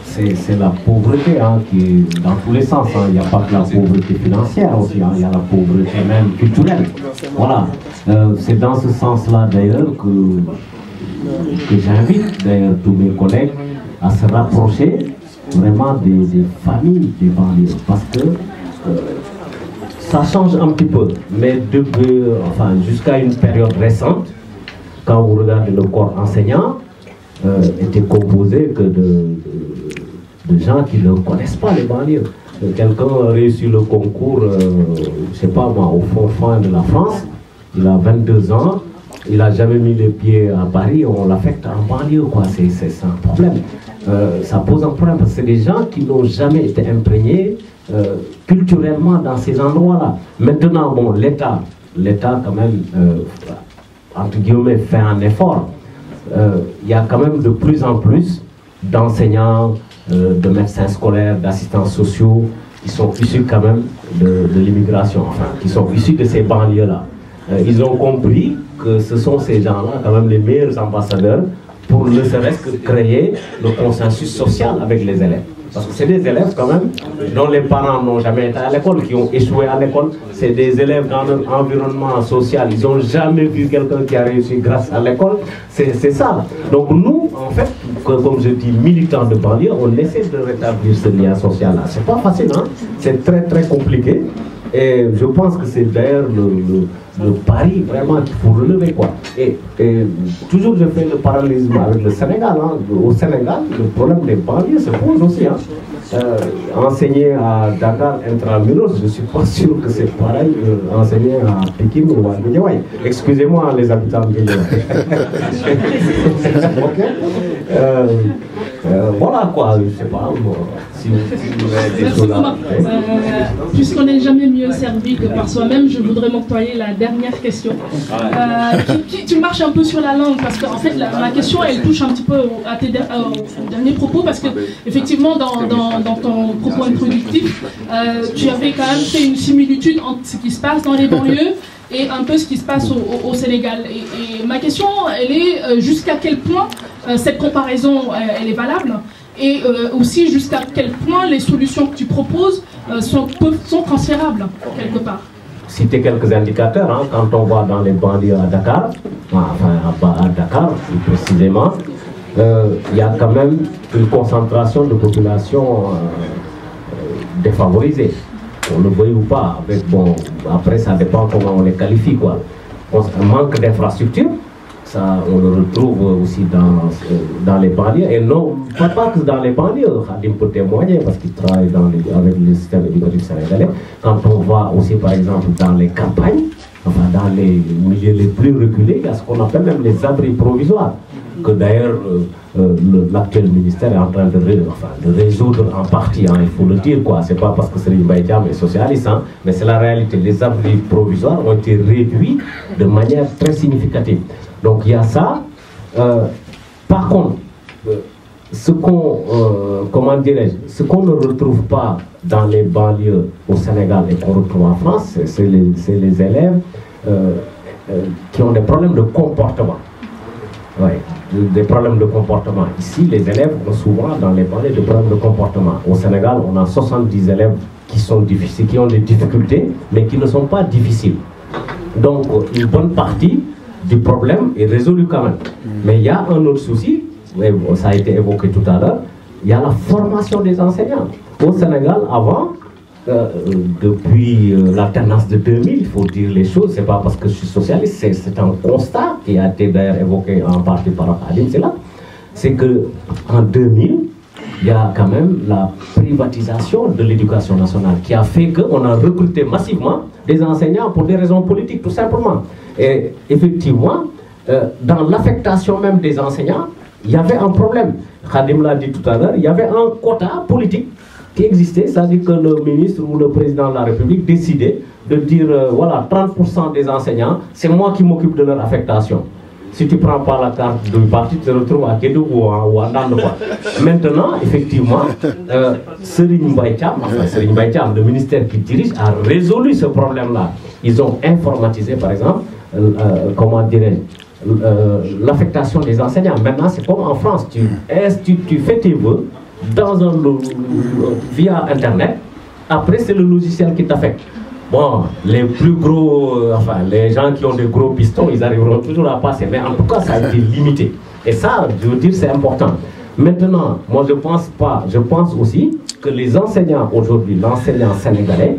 [SPEAKER 2] c'est la pauvreté qui est dans tous les sens. Il n'y a pas que la pauvreté financière aussi, il y a la pauvreté même culturelle. Voilà. C'est dans ce sens-là d'ailleurs que j'invite d'ailleurs tous mes collègues à se rapprocher vraiment des familles des banlieues. Parce que ça change un petit peu. Mais jusqu'à une période récente, quand vous regardez le corps enseignant, était composé que de gens qui ne connaissent pas les banlieues. Quelqu'un a réussi le concours, je ne sais pas moi, au fond de la France, il a 22 ans, il n'a jamais mis les pieds à Paris, on l'affecte en banlieue, quoi. C'est un problème. Ça pose un problème parce que c'est des gens qui n'ont jamais été imprégnés culturellement dans ces endroits-là. Maintenant, bon, l'État quand même, entre guillemets, fait un effort. Il y a quand même de plus en plus d'enseignants, de médecins scolaires, d'assistants sociaux qui sont issus quand même de l'immigration, enfin, qui sont issus de ces banlieues-là. Ils ont compris que ce sont ces gens-là quand même les meilleurs ambassadeurs pour ne serait-ce que créer le consensus social avec les élèves. Parce que c'est des élèves quand même dont les parents n'ont jamais été à l'école, qui ont échoué à l'école. C'est des élèves dans leur environnement social. Ils n'ont jamais vu quelqu'un qui a réussi grâce à l'école. C'est ça. Donc nous, en fait, comme je dis, militants de banlieue, on essaie de rétablir ce lien social-là. C'est pas facile, hein? C'est très très compliqué. Et je pense que c'est d'ailleurs le pari vraiment qu'il faut relever, quoi. Et toujours je fais le parallélisme avec le Sénégal, hein. Au Sénégal, le problème des banlieues se pose aussi, hein. Enseigner à Dakar intramuros, je ne suis pas sûr que c'est pareil enseigner à Pékin ou à Guédiawaye. Excusez-moi les habitants de Guédiawaye. Voilà quoi, je ne sais pas si vous avez des choses à
[SPEAKER 3] puisqu'on n'est jamais mieux servi que par soi-même, je voudrais m'octroyer la dernière question. Tu marches un peu sur la langue, parce qu'en fait ma question elle touche un petit peu à tes derniers propos, parce que effectivement dans ton propos introductif, tu avais quand même fait une similitude entre ce qui se passe dans les banlieues et un peu ce qui se passe au Sénégal. Et ma question, elle est jusqu'à quel point cette comparaison, elle est valable, et aussi jusqu'à quel point les solutions que tu proposes sont transférables, quelque part.
[SPEAKER 2] Citer quelques indicateurs, hein, quand on va dans les banlieues à Dakar, enfin à Dakar plus précisément, il y a quand même une concentration de population défavorisée. On le veuille ou pas, avec, bon, après ça dépend comment on les qualifie, quoi. Un manque d'infrastructures, ça on le retrouve aussi dans les banlieues, et non, pas que dans les banlieues, Khadim peut témoigner parce qu'il travaille avec le système éducatif sénégalais. Quand on va aussi par exemple dans les campagnes, enfin dans les milieux les plus reculés, il y a ce qu'on appelle même les abris provisoires, que d'ailleurs l'actuel ministère est en train de résoudre en partie, hein, il faut le dire, quoi. C'est pas parce que Serigne Mbaye Thiam est socialiste, hein, mais c'est la réalité. Les abris provisoires ont été réduits de manière très significative. Donc il y a ça. Par contre, ce qu'on comment dirais-je, ce qu'on ne retrouve pas dans les banlieues au Sénégal et qu'on retrouve en France, c'est les élèves qui ont des problèmes de comportement. Ouais, des problèmes de comportement. Ici, les élèves ont souvent dans les banlieues des problèmes de comportement. Au Sénégal, on a 70 élèves qui sont difficiles, qui ont des difficultés, mais qui ne sont pas difficiles. Donc, une bonne partie du problème est résolue quand même. Mais il y a un autre souci, ça a été évoqué tout à l'heure, il y a la formation des enseignants. Au Sénégal, avant, depuis l'alternance de 2000, il faut dire les choses, c'est pas parce que je suis socialiste, c'est un constat qui a été d'ailleurs évoqué en partie par Khadim, c'est là. C'est qu'en 2000, il y a quand même la privatisation de l'éducation nationale qui a fait qu'on a recruté massivement des enseignants pour des raisons politiques, tout simplement. Et effectivement, dans l'affectation même des enseignants, il y avait un problème. Khadim l'a dit tout à l'heure, il y avait un quota politique qui existait, c'est-à-dire que le ministre ou le président de la République décidait de dire, voilà, 30% des enseignants, c'est moi qui m'occupe de leur affectation. Si tu ne prends pas la carte du parti, tu te retrouves à Kédougou ou à Nandouba. Maintenant, effectivement, Serigne Mbaye Thiam, le ministère qui dirige, a résolu ce problème-là. Ils ont informatisé, par exemple, comment dirais-je, l'affectation des enseignants. Maintenant, c'est comme en France, tu fais tes vœux via Internet, après c'est le logiciel qui t'affecte. Bon, les plus gros, enfin les gens qui ont des gros pistons, ils arriveront toujours à passer, mais en tout cas ça a été limité. Et ça, je veux dire, c'est important. Maintenant, moi je pense aussi que les enseignants aujourd'hui, l'enseignant sénégalais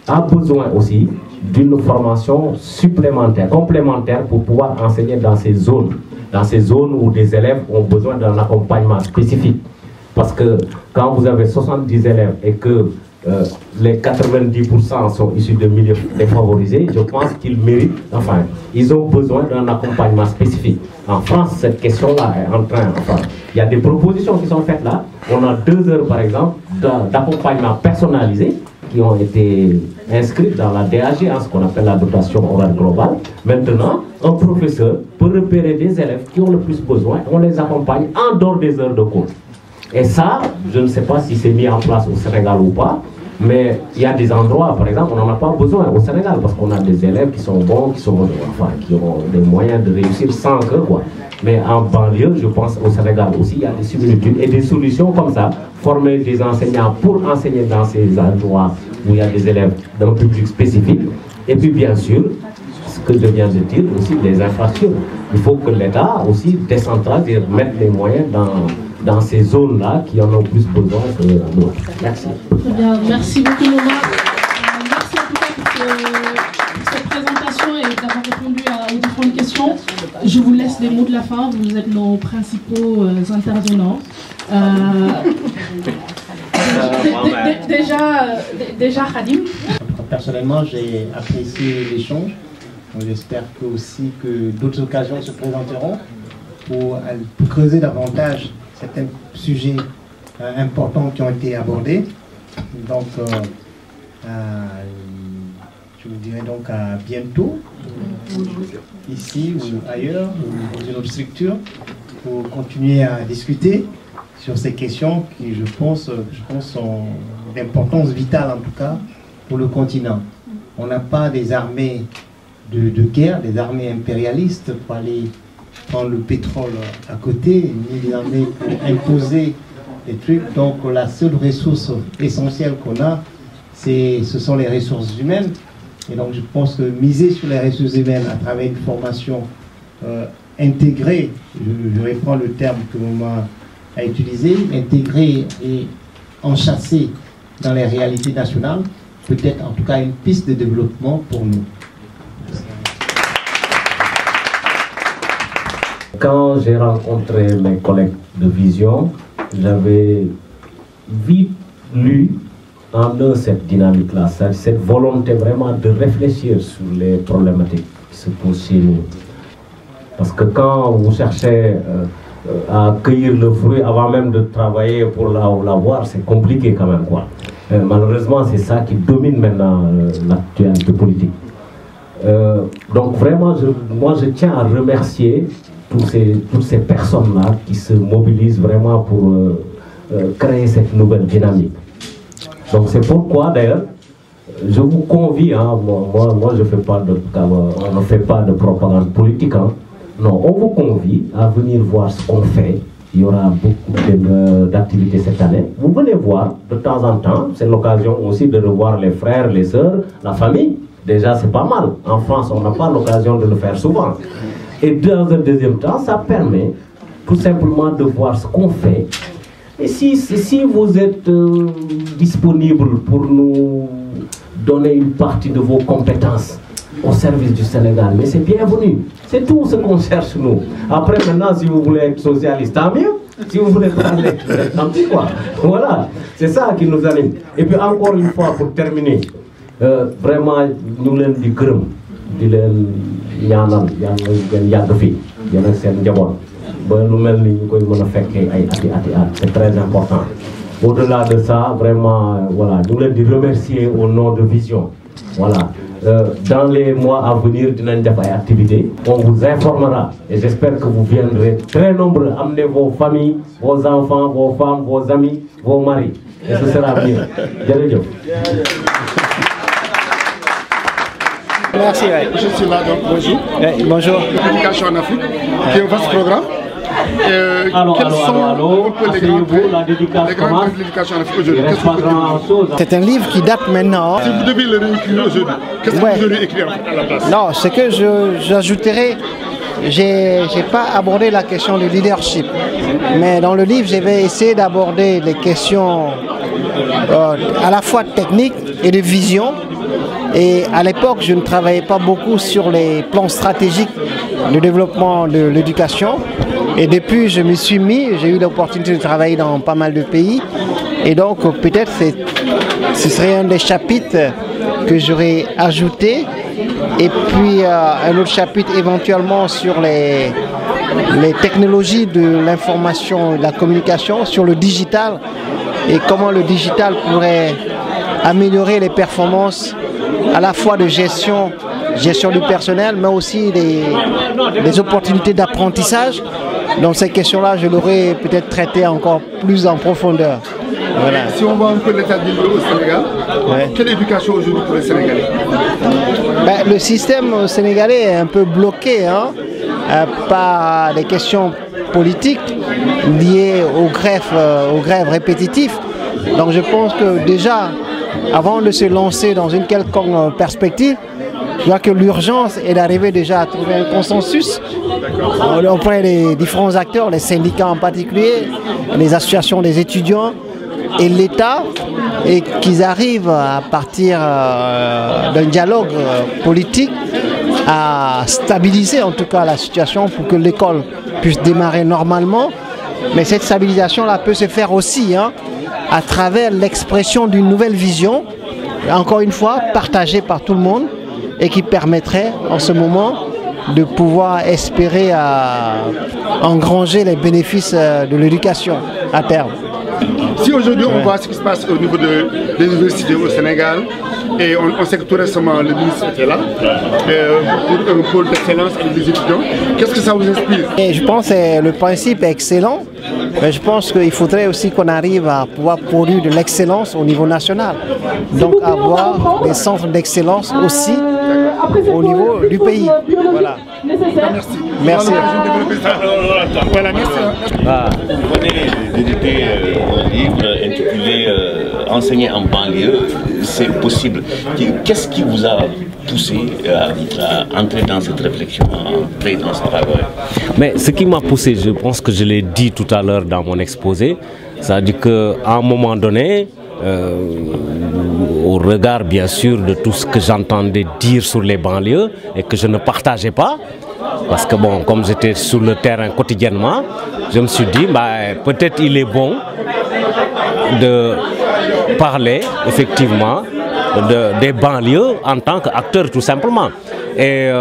[SPEAKER 2] a besoin aussi d'une formation supplémentaire, complémentaire pour pouvoir enseigner dans ces zones où des élèves ont besoin d'un accompagnement spécifique. Parce que quand vous avez 70 élèves et que les 90% sont issus de milieux défavorisés, je pense qu'ils méritent, enfin, ils ont besoin d'un accompagnement spécifique. En France, cette question-là est en train, enfin, il y a des propositions qui sont faites là. On a 2 heures, par exemple, d'accompagnement personnalisé qui ont été inscrites dans la DAG, ce qu'on appelle la dotation horaire globale. Maintenant, un professeur peut repérer des élèves qui ont le plus besoin, on les accompagne en dehors des heures de cours. Et ça, je ne sais pas si c'est mis en place au Sénégal ou pas, mais il y a des endroits, par exemple, on n'en a pas besoin au Sénégal, parce qu'on a des élèves qui sont bons, qui ont des moyens de réussir sans que, quoi. Mais en banlieue, je pense au Sénégal aussi, il y a des similitudes et des solutions comme ça, former des enseignants pour enseigner dans ces endroits où il y a des élèves d'un public spécifique. Et puis bien sûr, ce que je viens de dire, aussi les infrastructures. Il faut que l'État aussi décentralise et mette les moyens dans ces zones-là qui en ont plus besoin que d'autres. Merci.
[SPEAKER 3] Très bien, merci beaucoup Noma. Merci en tout cas pour cette présentation et d'avoir répondu aux différentes questions. Je vous laisse les mots de la fin, vous êtes nos principaux intervenants. Déjà Khadim.
[SPEAKER 1] Personnellement, j'ai apprécié l'échange. J'espère aussi que d'autres occasions se présenteront pour creuser davantage certains sujets importants qui ont été abordés. Donc, je vous dirai donc à bientôt, ici ou ailleurs, ou dans une autre structure, pour continuer à discuter sur ces questions qui, je pense sont d'importance vitale en tout cas pour le continent. On n'a pas des armées de guerre, des armées impérialistes pour aller prendre le pétrole à côté, ni des armées pour imposer des trucs. Donc la seule ressource essentielle qu'on a, ce sont les ressources humaines. Et donc je pense que miser sur les ressources humaines à travers une formation intégrée, je reprends le terme que Noma a utilisé, intégrée et enchâssée dans les réalités nationales, peut-être en tout cas une piste de développement pour nous.
[SPEAKER 2] Quand j'ai rencontré mes collègues de Vision, j'avais vite lu en eux cette dynamique-là, cette volonté vraiment de réfléchir sur les problématiques qui se posent chez nous. Parce que quand vous cherchez à cueillir le fruit avant même de travailler pour l'avoir, c'est compliqué quand même, quoi. Malheureusement, c'est ça qui domine maintenant l'actualité politique. Donc vraiment, moi je tiens à remercier toutes ces personnes-là qui se mobilisent vraiment pour créer cette nouvelle dynamique. Donc c'est pourquoi d'ailleurs, je vous convie, hein, moi je fais pas on ne fait pas de propagande politique, hein. Non, on vous convie à venir voir ce qu'on fait. Il y aura beaucoup d'activités cette année. Vous venez voir de temps en temps, c'est l'occasion aussi de revoir les frères, les sœurs, la famille. Déjà c'est pas mal. En France, on n'a pas l'occasion de le faire souvent. Et dans un deuxième temps, ça permet tout simplement de voir ce qu'on fait. Et si vous êtes disponible pour nous donner une partie de vos compétences au service du Sénégal, mais c'est bienvenu. C'est tout ce qu'on cherche nous. Après maintenant, si vous voulez être socialiste, tant mieux. Si vous voulez parler, tant pis quoi. Voilà, c'est ça qui nous anime. Et puis encore une fois, pour terminer, vraiment, nous l'avons dit gërëm, di leen ñaanal yàlla ngeen yàgg fi yéen ak seen njaboot ba lu mel ni ñu koy mën a fekkee ay ati at, c'est très important. Au-delà de ça, vraiment, voilà, nous leen di remercier au nom de Vision. Voilà. Dans les mois à venir, dinañ def ay activités. On vous informera et j'espère que vous viendrez très nombreux. Amenez vos familles, vos enfants, vos femmes, vos amis, vos maris. Et ce sera bien. Jërëjëf.
[SPEAKER 8] Merci. Ouais. Je suis là, donc bonjour. Ouais, bonjour. L'éducation en Afrique, qui est un vaste programme. Quels sont les grands de l'éducation en Afrique aujourd'hui?
[SPEAKER 9] C'est un livre qui date maintenant.
[SPEAKER 8] Si vous devez le réécrire aujourd'hui, qu'est-ce que vous auriez écrit à la place?
[SPEAKER 9] Non, ce que j'ajouterais, j'ai pas abordé la question du leadership. Mais dans le livre, je vais essayer d'aborder les questions à la fois techniques et de vision. Et à l'époque, je ne travaillais pas beaucoup sur les plans stratégiques de développement de l'éducation. Et depuis, je me suis mis, j'ai eu l'opportunité de travailler dans pas mal de pays. Et donc, peut-être, ce serait un des chapitres que j'aurais ajouté. Et puis, un autre chapitre éventuellement sur les technologies de l'information et de la communication, sur le digital. Et comment le digital pourrait améliorer les performances à la fois de gestion du personnel, mais aussi des opportunités d'apprentissage. Donc ces questions-là, je l'aurais peut-être traité encore plus en profondeur. Voilà.
[SPEAKER 8] Si on voit un peu l'état du niveau au Sénégal, quelle éducation aujourd'hui pour les Sénégalais?
[SPEAKER 9] Le système sénégalais est un peu bloqué par des questions politiques liées aux grèves répétitives. Donc je pense que déjà, avant de se lancer dans une quelconque perspective, je crois que l'urgence est d'arriver déjà à trouver un consensus auprès des différents acteurs, les syndicats en particulier, les associations des étudiants et l'État, et qu'ils arrivent à partir d'un dialogue politique à stabiliser en tout cas la situation pour que l'école puisse démarrer normalement. Mais cette stabilisation-là peut se faire aussi à travers l'expression d'une nouvelle vision, encore une fois partagée par tout le monde, et qui permettrait en ce moment de pouvoir espérer engranger les bénéfices de l'éducation à terme.
[SPEAKER 8] Si aujourd'hui on voit ce qui se passe au niveau des universités au Sénégal, et on sait que tout récemment le ministre était là pour un pôle d'excellence avec des étudiants, qu'est-ce que ça vous inspire?
[SPEAKER 9] Et je pense que le principe est excellent, mais je pense qu'il faudrait aussi qu'on arrive à pouvoir produire de l'excellence au niveau national. Donc avoir des centres d'excellence aussi au niveau du pays. Voilà.
[SPEAKER 8] Merci.
[SPEAKER 9] Merci.
[SPEAKER 8] Voilà, merci.
[SPEAKER 10] Vous venez d'éditer un livre intitulé Enseigner en banlieue, c'est possible. Qu'est-ce qui vous a poussé à entrer dans cette réflexion, à entrer dans ce travail?
[SPEAKER 2] Mais ce qui m'a poussé, je pense que je l'ai dit tout à l'heure dans mon exposé, c'est-à-dire qu'à un moment donné, au regard bien sûr de tout ce que j'entendais dire sur les banlieues et que je ne partageais pas, parce que bon, comme j'étais sur le terrain quotidiennement, je me suis dit, peut-être il est bon de parler effectivement des banlieues en tant qu'acteur tout simplement. Et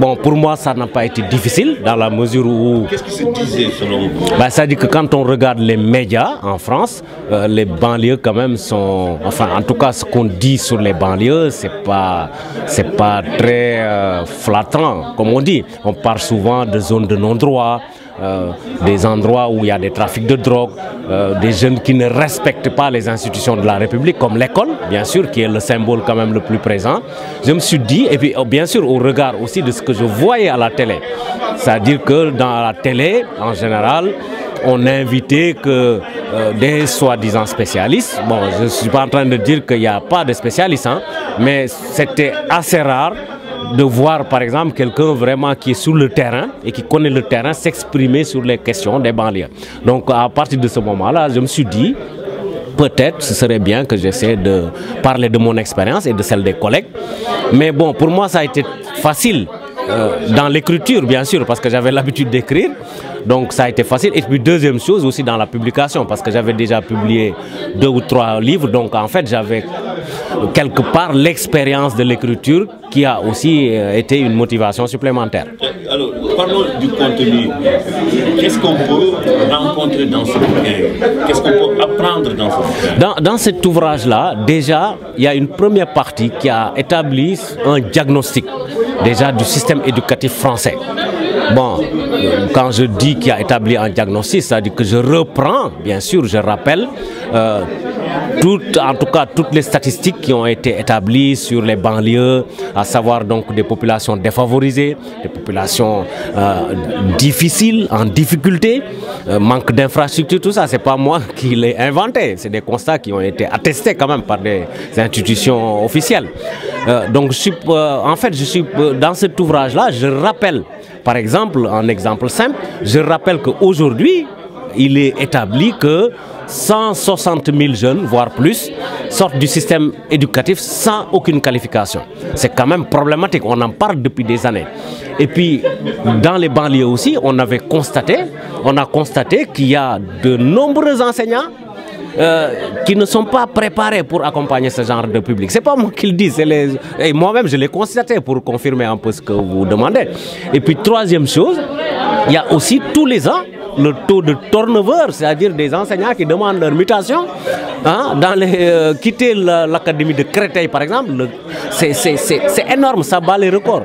[SPEAKER 2] bon, pour moi, ça n'a pas été difficile dans la mesure où...
[SPEAKER 10] Qu'est-ce qui se disait selon vous?
[SPEAKER 2] C'est-à-dire que quand on regarde les médias en France, les banlieues quand même sont... Enfin, en tout cas, ce qu'on dit sur les banlieues, c'est pas très flattant, comme on dit. On parle souvent de zones de non-droit, des endroits où il y a des trafics de drogue, des jeunes qui ne respectent pas les institutions de la République, comme l'école, bien sûr, qui est le symbole quand même le plus présent. Je me suis dit, et puis bien sûr au regard aussi de ce que je voyais à la télé, c'est-à-dire que dans la télé, en général, on n'invitait que des soi-disant spécialistes. Bon, je ne suis pas en train de dire qu'il n'y a pas de spécialistes, mais c'était assez rare de voir par exemple quelqu'un vraiment qui est sur le terrain et qui connaît le terrain s'exprimer sur les questions des banlieues. Donc à partir de ce moment-là, je me suis dit, peut-être ce serait bien que j'essaie de parler de mon expérience et de celle des collègues. Mais bon, pour moi ça a été facile dans l'écriture bien sûr, parce que j'avais l'habitude d'écrire. Donc ça a été facile. Et puis deuxième chose aussi dans la publication, parce que j'avais déjà publié 2 ou 3 livres. Donc en fait j'avais quelque part l'expérience de l'écriture qui a aussi été une motivation supplémentaire.
[SPEAKER 10] Alors parlons du contenu. Qu'est-ce qu'on peut rencontrer dans ce bouquin? Qu'est-ce qu'on peut apprendre dans ce bouquin?
[SPEAKER 2] Dans cet ouvrage-là, déjà, il y a une première partie qui a établi un diagnostic déjà du système éducatif français. Bon, quand je dis qu'il a établi un diagnostic, c'est-à-dire que je reprends, bien sûr, je rappelle, en tout cas toutes les statistiques qui ont été établies sur les banlieues, à savoir donc des populations défavorisées, des populations difficiles, en difficulté, manque d'infrastructures, tout ça, c'est pas moi qui l'ai inventé, c'est des constats qui ont été attestés quand même par des institutions officielles. Donc en fait, je suis dans cet ouvrage-là, je rappelle, par exemple, un exemple simple, je rappelle qu'aujourd'hui, il est établi que 160 000 jeunes, voire plus, sortent du système éducatif sans aucune qualification. C'est quand même problématique, on en parle depuis des années. Et puis, dans les banlieues aussi, on a constaté qu'il y a de nombreux enseignants qui ne sont pas préparés pour accompagner ce genre de public. C'est pas moi qui le dis, et moi-même je l'ai constaté pour confirmer un peu ce que vous demandez. Et puis troisième chose, il y a aussi tous les ans le taux de turnover, c'est-à-dire des enseignants qui demandent leur mutation. hein, quitter l'académie de Créteil par exemple, c'est énorme, ça bat les records.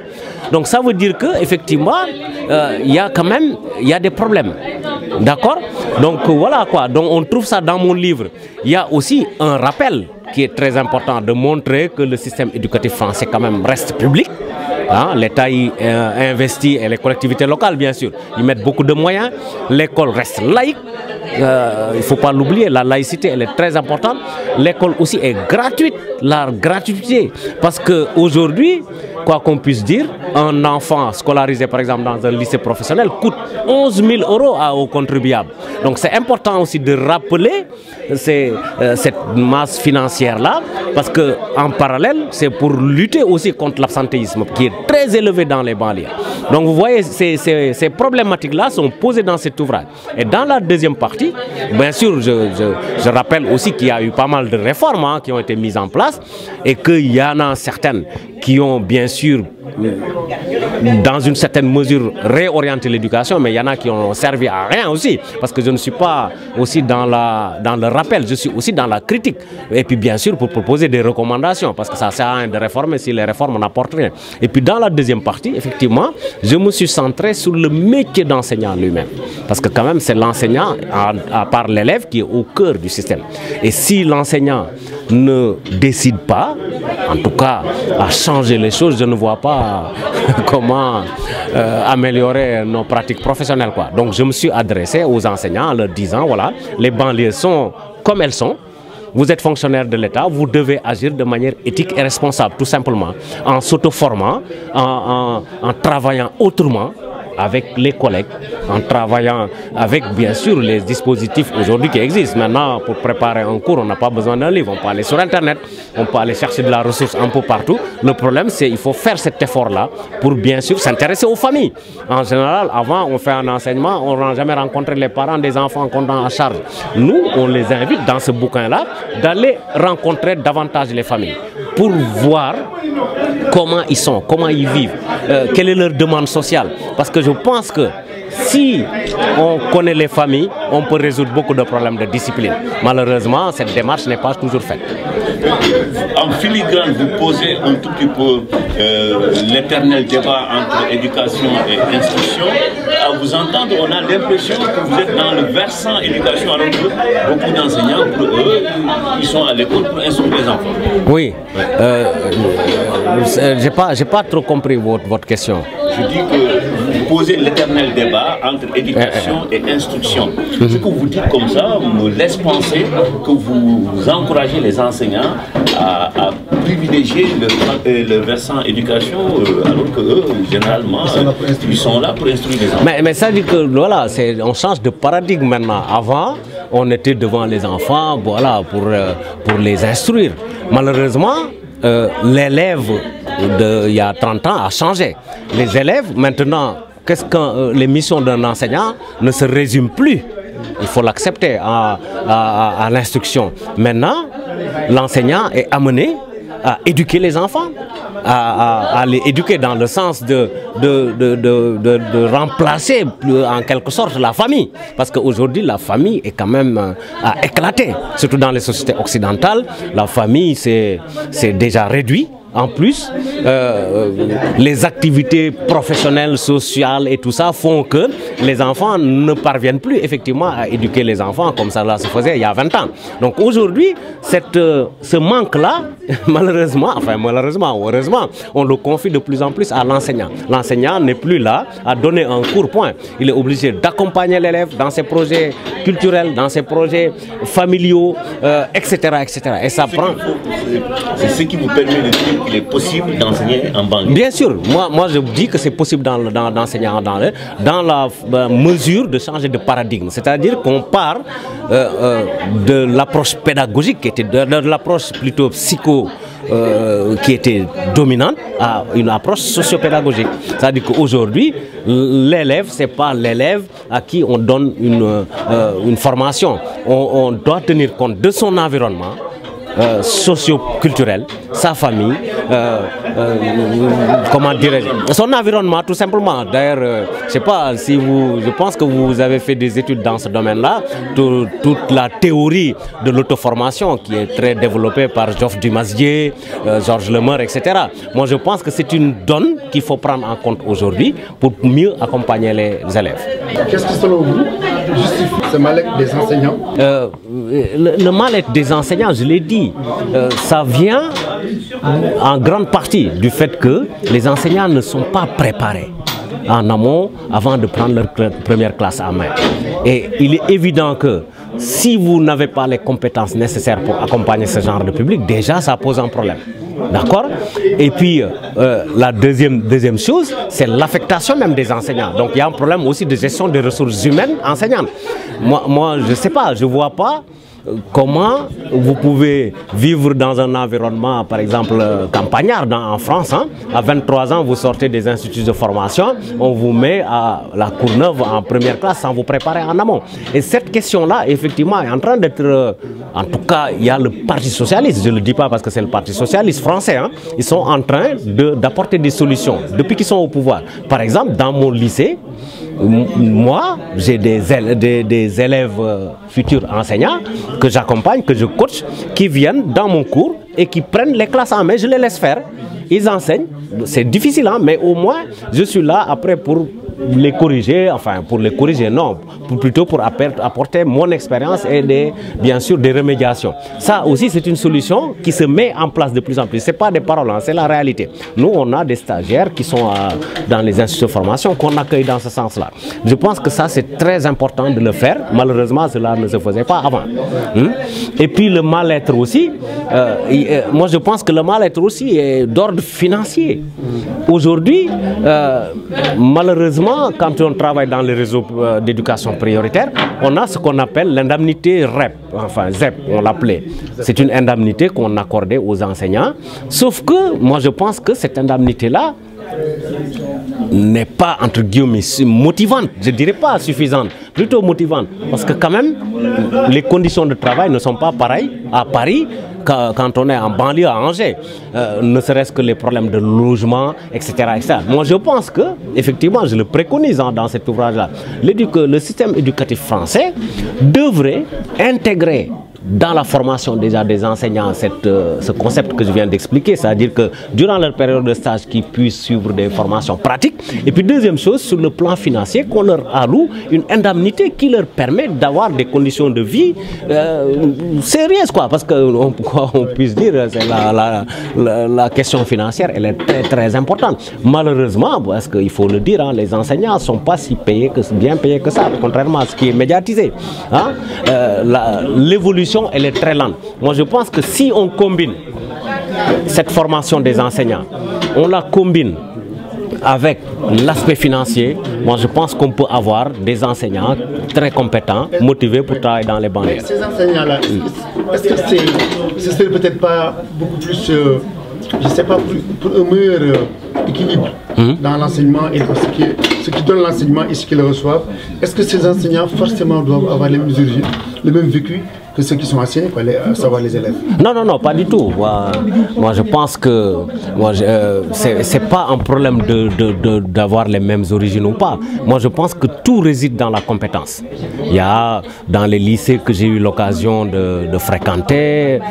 [SPEAKER 2] Donc ça veut dire qu'effectivement, il y a quand même des problèmes. D'accord? Donc voilà quoi, donc on trouve ça dans mon livre. Il y a aussi un rappel qui est très important de montrer que le système éducatif français quand même reste public. Hein, l'État y investit et les collectivités locales bien sûr, ils mettent beaucoup de moyens. L'école reste laïque, il ne faut pas l'oublier, la laïcité elle est très importante. L'école aussi est gratuite, la gratuité, parce qu'aujourd'hui, quoi qu'on puisse dire, un enfant scolarisé par exemple dans un lycée professionnel coûte 11 000 € aux contribuables. Donc c'est important aussi de rappeler cette masse financière-là, parce qu'en parallèle, c'est pour lutter aussi contre l'absentéisme qui est très élevé dans les banlieues. Donc vous voyez, ces problématiques-là sont posées dans cet ouvrage. Et dans la deuxième partie, bien sûr, je rappelle aussi qu'il y a eu pas mal de réformes qui ont été mises en place et qu'il y en a certaines qui ont bien sûr, dans une certaine mesure, réorienté l'éducation, mais il y en a qui ont servi à rien aussi, parce que je ne suis pas aussi dans le rappel, je suis aussi dans la critique. Et puis bien sûr pour proposer des recommandations, parce que ça sert à rien de réformer si les réformes n'apportent rien. Et puis dans la deuxième partie, effectivement, je me suis centré sur le métier d'enseignant lui-même, parce que quand même c'est l'enseignant, à part l'élève, qui est au cœur du système. Et si l'enseignant ne décide pas, en tout cas à changer les choses, je ne vois pas comment améliorer nos pratiques professionnelles, quoi. Donc je me suis adressé aux enseignants en leur disant, voilà, les banlieues sont comme elles sont. Vous êtes fonctionnaire de l'État, vous devez agir de manière éthique et responsable, tout simplement, en s'auto-formant, en travaillant autrement avec les collègues, en travaillant avec bien sûr les dispositifs aujourd'hui qui existent. Maintenant, pour préparer un cours, on n'a pas besoin d'un livre, on peut aller sur Internet, on peut aller chercher de la ressource un peu partout. Le problème, c'est qu'il faut faire cet effort-là pour bien sûr s'intéresser aux familles. En général, avant, on fait un enseignement, on n'a jamais rencontré les parents des enfants qu'on a en charge. Nous, on les invite dans ce bouquin-là d'aller rencontrer davantage les familles pour voir comment ils sont, comment ils vivent, quelle est leur demande sociale. Parce que je pense que si on connaît les familles, on peut résoudre beaucoup de problèmes de discipline. Malheureusement, cette démarche n'est pas toujours faite.
[SPEAKER 10] En filigrane, vous posez un tout petit peu l'éternel débat entre éducation et instruction. À vous entendre, on a l'impression que vous êtes dans le versant éducation, alors que beaucoup d'enseignants, pour eux, ils sont à l'école pour instruire les enfants.
[SPEAKER 2] Oui, j'ai pas trop compris votre question.
[SPEAKER 10] Je dis que vous posez l'éternel débat entre éducation et instruction. Ce que vous dites comme ça me laisse penser que vous encouragez les enseignants à privilégier le versant éducation, alors que eux, généralement, ils sont là pour instruire les enfants.
[SPEAKER 2] Mais ça dit que voilà, on change de paradigme maintenant. Avant, on était devant les enfants, voilà, pour les instruire. Malheureusement, l'élève d'il y a 30 ans a changé. Les élèves, maintenant, qu'est-ce que les missions d'un enseignant ne se résument plus. Il faut l'accepter à l'instruction. Maintenant, l'enseignant est amené à éduquer les enfants, à les éduquer dans le sens de remplacer en quelque sorte la famille. Parce qu'aujourd'hui, la famille est quand même à éclater. Surtout dans les sociétés occidentales, la famille c'est déjà réduit. En plus, les activités professionnelles, sociales et tout ça font que les enfants ne parviennent plus effectivement à éduquer les enfants comme ça se faisait il y a 20 ans. Donc aujourd'hui, ce manque-là, malheureusement, ou heureusement, on le confie de plus en plus à l'enseignant. L'enseignant n'est plus là à donner un cours, point. Il est obligé d'accompagner l'élève dans ses projets culturels, dans ses projets familiaux, etc., etc. Et ça prend...
[SPEAKER 10] C'est ce qui vous permet de dire qu'il est possible d'enseigner en banlieue.
[SPEAKER 2] Bien sûr, moi je dis que c'est possible d'enseigner dans la mesure de changer de paradigme. C'est-à-dire qu'on part de l'approche pédagogique, qui était de l'approche plutôt psycho, qui était dominante, à une approche socio-pédagogique. C'est-à-dire qu'aujourd'hui, l'élève, ce n'est pas l'élève à qui on donne une formation. On doit tenir compte de son environnement socio-culturel, sa famille, comment dirais-je, son environnement tout simplement. D'ailleurs, je sais pas si je pense que vous avez fait des études dans ce domaine-là, toute la théorie de l'auto-formation qui est très développée par Geoffroy Dumasdier, Georges Lemaire, etc. Moi, je pense que c'est une donne qu'il faut prendre en compte aujourd'hui pour mieux accompagner les élèves.
[SPEAKER 8] Qu'est-ce qui, selon vous, justifie ce mal-être des enseignants?
[SPEAKER 2] Le mal-être des enseignants, je l'ai dit, ça vient en grande partie du fait que les enseignants ne sont pas préparés en amont avant de prendre leur première classe en main. Et il est évident que si vous n'avez pas les compétences nécessaires pour accompagner ce genre de public, déjà ça pose un problème. D'accord? Et puis, la deuxième chose, c'est l'affectation même des enseignants. Donc, il y a un problème aussi de gestion des ressources humaines enseignantes. Moi je ne sais pas, je ne vois pas comment vous pouvez vivre dans un environnement, par exemple, campagnard en France. Hein? À 23 ans, vous sortez des instituts de formation, on vous met à la Courneuve en première classe sans vous préparer en amont. Et cette question-là, effectivement, est en train d'être... En tout cas, il y a le Parti socialiste, je ne le dis pas parce que c'est le Parti socialiste français. Hein? Ils sont en train d'apporter des solutions depuis qu'ils sont au pouvoir. Par exemple, dans mon lycée, moi, j'ai des élèves futurs enseignants que j'accompagne, que je coach, qui viennent dans mon cours et qui prennent les classes en main, je les laisse faire. Ils enseignent, c'est difficile, hein, mais au moins, je suis là après pour les corriger, enfin pour les corriger, non, plutôt pour apporter mon expérience et bien sûr des remédiations. Ça aussi c'est une solution qui se met en place de plus en plus. Ce n'est pas des paroles, hein, c'est la réalité. Nous on a des stagiaires qui sont dans les instituts de formation qu'on accueille dans ce sens-là. Je pense que ça c'est très important de le faire. Malheureusement cela ne se faisait pas avant. Et puis le mal-être aussi, moi je pense que le mal-être aussi est d'ordre financier. Aujourd'hui, malheureusement, quand on travaille dans les réseaux d'éducation prioritaire, on a ce qu'on appelle l'indemnité REP, enfin ZEP, on l'appelait. C'est une indemnité qu'on accordait aux enseignants. Sauf que moi je pense que cette indemnité-là n'est pas, entre guillemets, motivante, je ne dirais pas suffisante, plutôt motivante. Parce que quand même, les conditions de travail ne sont pas pareilles à Paris quand on est en banlieue à Angers, ne serait-ce que les problèmes de logement, etc., etc. Moi, je pense que, effectivement, je le préconise dans cet ouvrage-là, le système éducatif français devrait intégrer dans la formation déjà des enseignants ce concept que je viens d'expliquer, c'est-à-dire que durant leur période de stage, qu'ils puissent suivre des formations pratiques. Et puis deuxième chose, sur le plan financier, qu'on leur alloue une indemnité qui leur permet d'avoir des conditions de vie sérieuses, quoi. Parce qu'on puisse dire, c'est la question financière, elle est très très importante. Malheureusement, parce qu'il faut le dire, hein, les enseignants ne sont pas si bien payés que ça, contrairement à ce qui est médiatisé. Hein. L'évolution, elle est très lente. Moi, je pense que si on combine cette formation des enseignants, on la combine avec l'aspect financier, moi je pense qu'on peut avoir des enseignants très compétents, motivés pour travailler dans les banlieues.
[SPEAKER 8] Ces enseignants-là, est-ce que ce serait peut-être pas beaucoup plus, je ne sais pas, pour un meilleur équilibre dans l'enseignement et ce qui donne l'enseignement et ce qu'ils reçoivent? Est-ce que ces enseignants forcément doivent avoir les mêmes origines, le même vécu que ceux qui sont enseignés, à savoir les élèves?
[SPEAKER 2] Non, non, non, pas du tout. Moi je pense que ce n'est pas un problème d'avoir les mêmes origines ou pas. Moi je pense que tout réside dans la compétence. Il y a dans les lycées que j'ai eu l'occasion de fréquenter,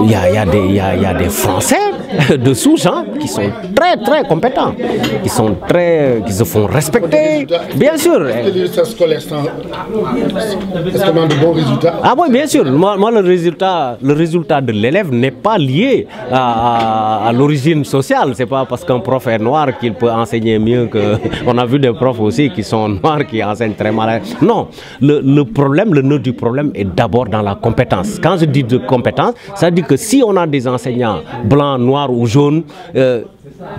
[SPEAKER 2] il y a des Français de souche qui sont très très compétents, qui se font respecter, bien sûr.
[SPEAKER 8] Est-ce que les résultats scolaires sont de bons résultats?
[SPEAKER 2] Ah oui, bien sûr. Moi le résultat de l'élève n'est pas lié à l'origine sociale. C'est pas parce qu'un prof est noir qu'il peut enseigner mieux que... On a vu des profs aussi qui sont noirs, qui enseignent très mal. Non, le nœud du problème est d'abord dans la compétence. Quand je dis de compétence, ça veut dire que si on a des enseignants blancs, noirs ou jaunes,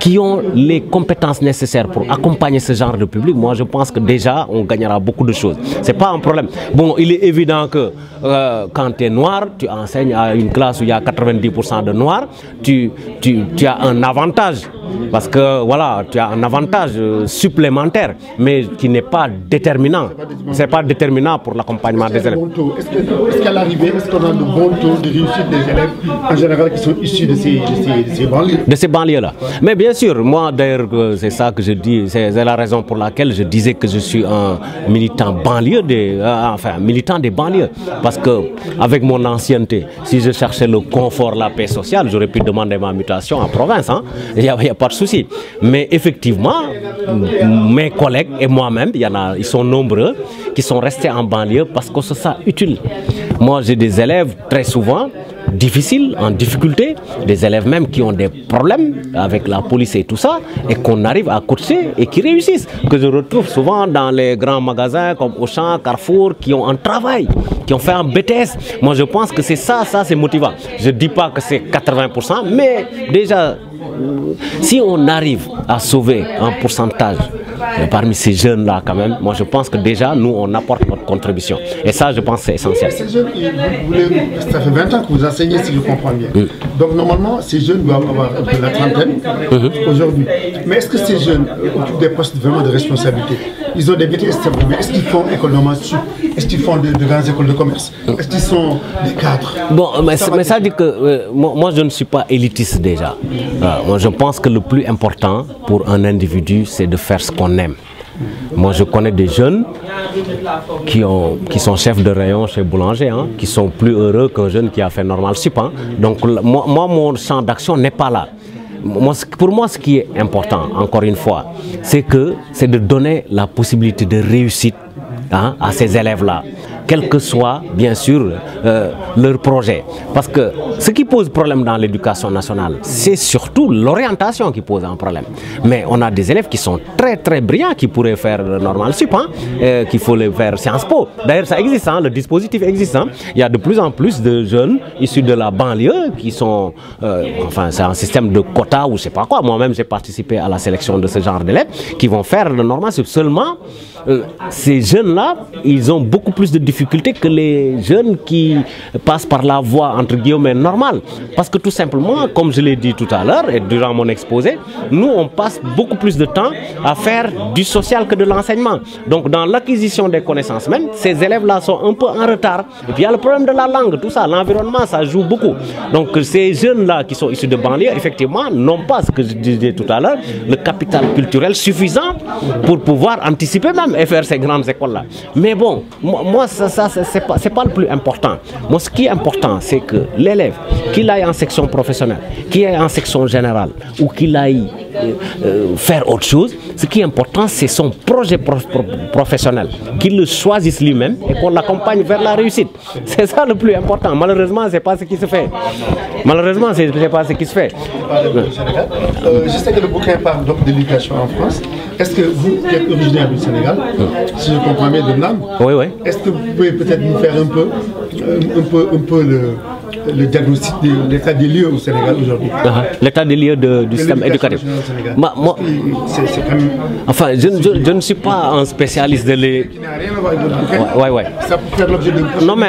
[SPEAKER 2] qui ont les compétences nécessaires pour accompagner ce genre de public, moi je pense que déjà on gagnera beaucoup de choses. C'est pas un problème. Bon, il est évident que quand tu es noir, tu enseignes à une classe où il y a 90% de noirs, tu as un avantage. Parce que voilà, tu as un avantage supplémentaire, mais qui n'est pas déterminant. Ce n'est pas déterminant pour l'accompagnement des élèves.
[SPEAKER 8] Est-ce qu'à l'arrivée, est-ce qu'on a de bons taux de réussite des élèves en général qui sont issus de ces banlieues?
[SPEAKER 2] De ces banlieues-là. Mais bien sûr, moi d'ailleurs, c'est ça que je dis, c'est la raison pour laquelle je disais que je suis un militant banlieue, militant des banlieues. Parce que avec mon ancienneté, si je cherchais le confort, la paix sociale, j'aurais pu demander ma mutation en province. Hein. Il n'y a pas de souci. Mais effectivement, mes collègues et moi-même, ils sont nombreux qui sont restés en banlieue parce qu'on se sent utile. Moi, j'ai des élèves très souvent difficiles, en difficulté, des élèves même qui ont des problèmes avec la police et tout ça, et qu'on arrive à coacher et qui réussissent, que je retrouve souvent dans les grands magasins comme Auchan, Carrefour, qui ont un travail, qui ont fait un BTS. Moi, je pense que c'est ça c'est motivant. Je ne dis pas que c'est 80%, mais déjà, si on arrive à sauver un pourcentage parmi ces jeunes-là quand même, moi je pense que déjà nous on apporte notre contribution. Et ça je pense que c'est essentiel.
[SPEAKER 8] Ces jeunes, ça fait 20 ans que vous enseignez si je comprends bien. Donc normalement ces jeunes doivent avoir un peu la trentaine aujourd'hui. Mais est-ce que ces jeunes occupent des postes vraiment de responsabilité? Ils ont des BTS, est-ce qu'ils font école normale sup? Est-ce qu'ils font de grandes écoles de commerce? Est-ce qu'ils sont des cadres?
[SPEAKER 2] Bon, mais ça dit que moi je ne suis pas élitiste déjà. Moi je pense que le plus important pour un individu c'est de faire ce qu'on aime. Moi je connais des jeunes qui sont chefs de rayon chez Boulanger, hein, qui sont plus heureux qu'un jeune qui a fait normal sup. Hein. Donc moi mon champ d'action n'est pas là. Pour moi, ce qui est important, encore une fois, c'est de donner la possibilité de réussite à ces élèves-là, quel que soit, bien sûr, leur projet. Parce que ce qui pose problème dans l'éducation nationale, c'est surtout l'orientation qui pose un problème. Mais on a des élèves qui sont très très brillants, qui pourraient faire le normal sup, qu'il faut les faire Sciences Po. D'ailleurs, ça existe, hein, le dispositif existe. Hein. Il y a de plus en plus de jeunes issus de la banlieue qui sont... enfin, c'est un système de quotas ou je sais pas quoi. Moi-même, j'ai participé à la sélection de ce genre d'élèves qui vont faire le normal sup. Seulement, ces jeunes-là, ils ont beaucoup plus de difficultés que les jeunes qui passent par la voie, entre guillemets, normale. Parce que tout simplement, comme je l'ai dit tout à l'heure et durant mon exposé, nous, on passe beaucoup plus de temps à faire du social que de l'enseignement. Donc, dans l'acquisition des connaissances même, ces élèves-là sont un peu en retard. Et puis, il y a le problème de la langue, tout ça, l'environnement, ça joue beaucoup. Donc, ces jeunes-là qui sont issus de banlieue, effectivement, n'ont pas, ce que je disais tout à l'heure, le capital culturel suffisant pour pouvoir anticiper même et faire ces grandes écoles-là. Mais bon, moi, ça c'est pas le plus important. Moi, ce qui est important, c'est que l'élève, qu'il aille en section professionnelle, qu'il aille en section générale, ou qu'il aille faire autre chose, ce qui est important, c'est son projet professionnel, qu'il le choisisse lui-même et qu'on l'accompagne vers la réussite. C'est ça le plus important. Malheureusement, c'est pas ce qui se fait. Malheureusement, c'est pas ce qui se fait.
[SPEAKER 8] Je sais que le bouquin parle donc de l'éducation en France. Est-ce que vous, qui êtes originaire du Sénégal, si je comprends bien de Nam, est-ce que vous pouvez peut-être nous faire un peu le diagnostic de l'état des lieux au Sénégal aujourd'hui?
[SPEAKER 2] L'état des lieux du système éducatif. Moi, enfin, je ne suis pas un spécialiste de l'éducation.
[SPEAKER 8] Qui n'a rien à voir avec le bouquin. Ça peut faire l'objet de...
[SPEAKER 2] Non, mais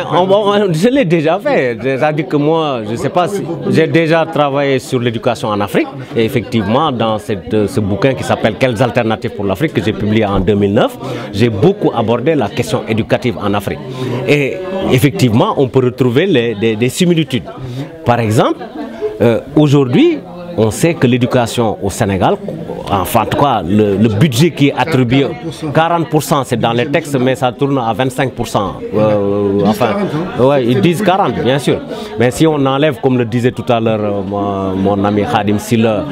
[SPEAKER 2] je l'ai déjà fait. C'est-à-dire que moi, je ne sais pas si... J'ai déjà travaillé sur l'éducation en Afrique. Et effectivement, dans ce bouquin qui s'appelle « Quelles alternatives pour l'Afrique » que j'ai publié en 2009, j'ai beaucoup abordé la question éducative en Afrique. Et effectivement, on peut retrouver des similitudes. Par exemple, aujourd'hui, on sait que l'éducation au Sénégal, enfin en tout cas le budget qui est attribué, 40% c'est dans les textes, mais ça tourne à 25%. Enfin, ouais, ils disent 40 bien sûr. Mais si on enlève, comme le disait tout à l'heure mon ami Khadim Silla,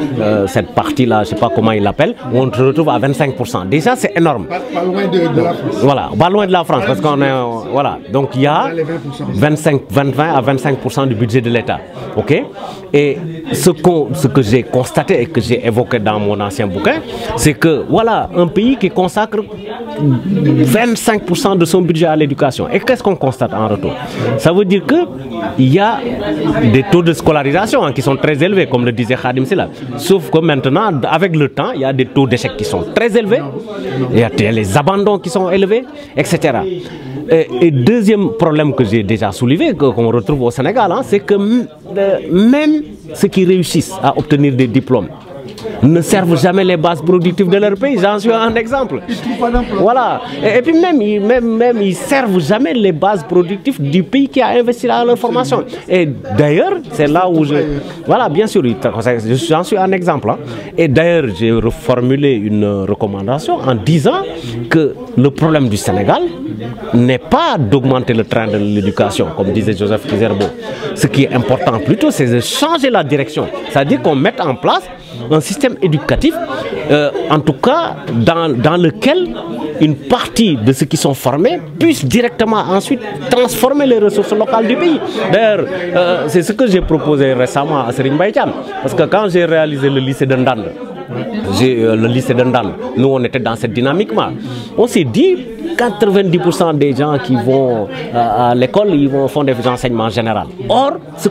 [SPEAKER 2] cette partie-là, je ne sais pas comment il l'appelle, on se retrouve à 25%. Déjà c'est énorme.
[SPEAKER 8] Pas loin de la France.
[SPEAKER 2] Voilà, pas loin de la France, parce qu'on est... Voilà, donc il y a 20 à 25% du budget de l'État. Ok. Et ce que que j'ai constaté et que j'ai évoqué dans mon ancien bouquin, c'est que voilà, un pays qui consacre 25% de son budget à l'éducation. Et qu'est-ce qu'on constate en retour? Ça veut dire qu'il y a des taux de scolarisation qui sont très élevés, comme le disait Khadim Sylla. Sauf que maintenant, avec le temps, il y a des taux d'échec qui sont très élevés, il y a les abandons qui sont élevés, etc. Et deuxième problème que j'ai déjà soulevé, qu'on retrouve au Sénégal, c'est que même ceux qui réussissent à obtenir des diplômes ne servent jamais les bases productives de leur pays. J'en suis un exemple. Voilà. Et puis même, ils servent jamais les bases productives du pays qui a investi dans leur formation. Et d'ailleurs, c'est là où voilà, bien sûr, j'en suis un exemple. Et d'ailleurs, j'ai reformulé une recommandation en disant que le problème du Sénégal n'est pas d'augmenter le train de l'éducation, comme disait Joseph Kizerbo. Ce qui est important plutôt, c'est de changer la direction. C'est-à-dire qu'on mette en place un système éducatif, en tout cas dans lequel une partie de ceux qui sont formés puissent directement ensuite transformer les ressources locales du pays. D'ailleurs, c'est ce que j'ai proposé récemment à Serigne Mbaye Thiam. Parce que quand j'ai réalisé le lycée de Ndande, nous on était dans cette dynamique-là. On s'est dit 90% des gens qui vont à l'école, ils font des enseignements généraux. Or, ce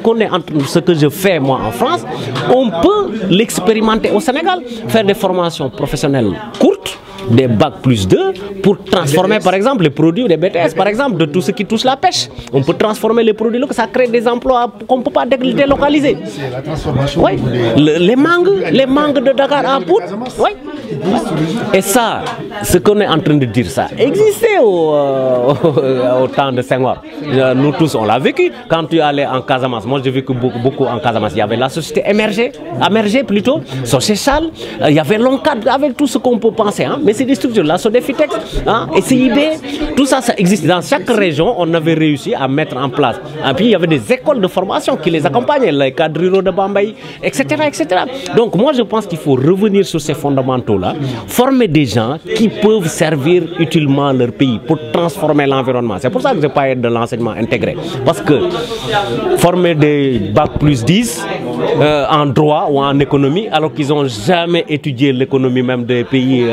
[SPEAKER 2] que je fais moi en France, on peut l'expérimenter au Sénégal, faire des formations professionnelles courtes, des bacs plus 2 pour transformer par exemple les produits des BTS, par exemple de tout ce qui touche la pêche. On peut transformer les produits locaux, ça crée des emplois qu'on ne peut pas délocaliser.
[SPEAKER 8] C'est la transformation.
[SPEAKER 2] Oui. Les mangues de Dakar à Pout. Oui. Et ça, ce qu'on est en train de dire, ça existait au temps de Senghor. Nous tous, on l'a vécu. Quand tu allais en Casamance, moi j'ai vécu beaucoup en Casamance, il y avait la société émergée plutôt, Sociétal, il y avait l'ONCAD avec tout ce qu'on peut penser. Mais c'est des structures, la Sodefitex, SIB, tout ça, ça existe. Dans chaque région, on avait réussi à mettre en place. Et puis il y avait des écoles de formation qui les accompagnaient, les cadres ruraux de Bambay, etc., etc. Donc moi je pense qu'il faut revenir sur ces fondamentaux-là, former des gens qui peuvent servir utilement leur pays pour transformer l'environnement. C'est pour ça que je parle de l'enseignement intégré. Parce que former des bacs plus 10 en droit ou en économie, alors qu'ils n'ont jamais étudié l'économie même des pays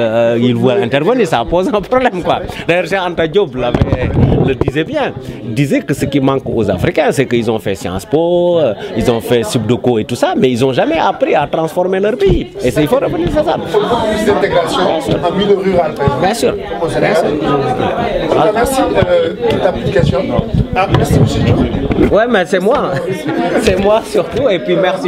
[SPEAKER 2] ils veulent intervenir, ça pose un problème, quoi. D'ailleurs, Cheikh Anta Diop le disait bien. Il disait que ce qui manque aux Africains, c'est qu'ils ont fait Sciences Po, ils ont fait Subdeco et tout ça, mais ils n'ont jamais appris à transformer leur pays. Et il faut revenir à ça.
[SPEAKER 8] Il faut beaucoup plus d'intégration en milieu rural.
[SPEAKER 2] Bien sûr.
[SPEAKER 8] Merci de ta publication. Merci, M. Diop.
[SPEAKER 2] Ouais, mais c'est moi. C'est moi surtout, et puis merci.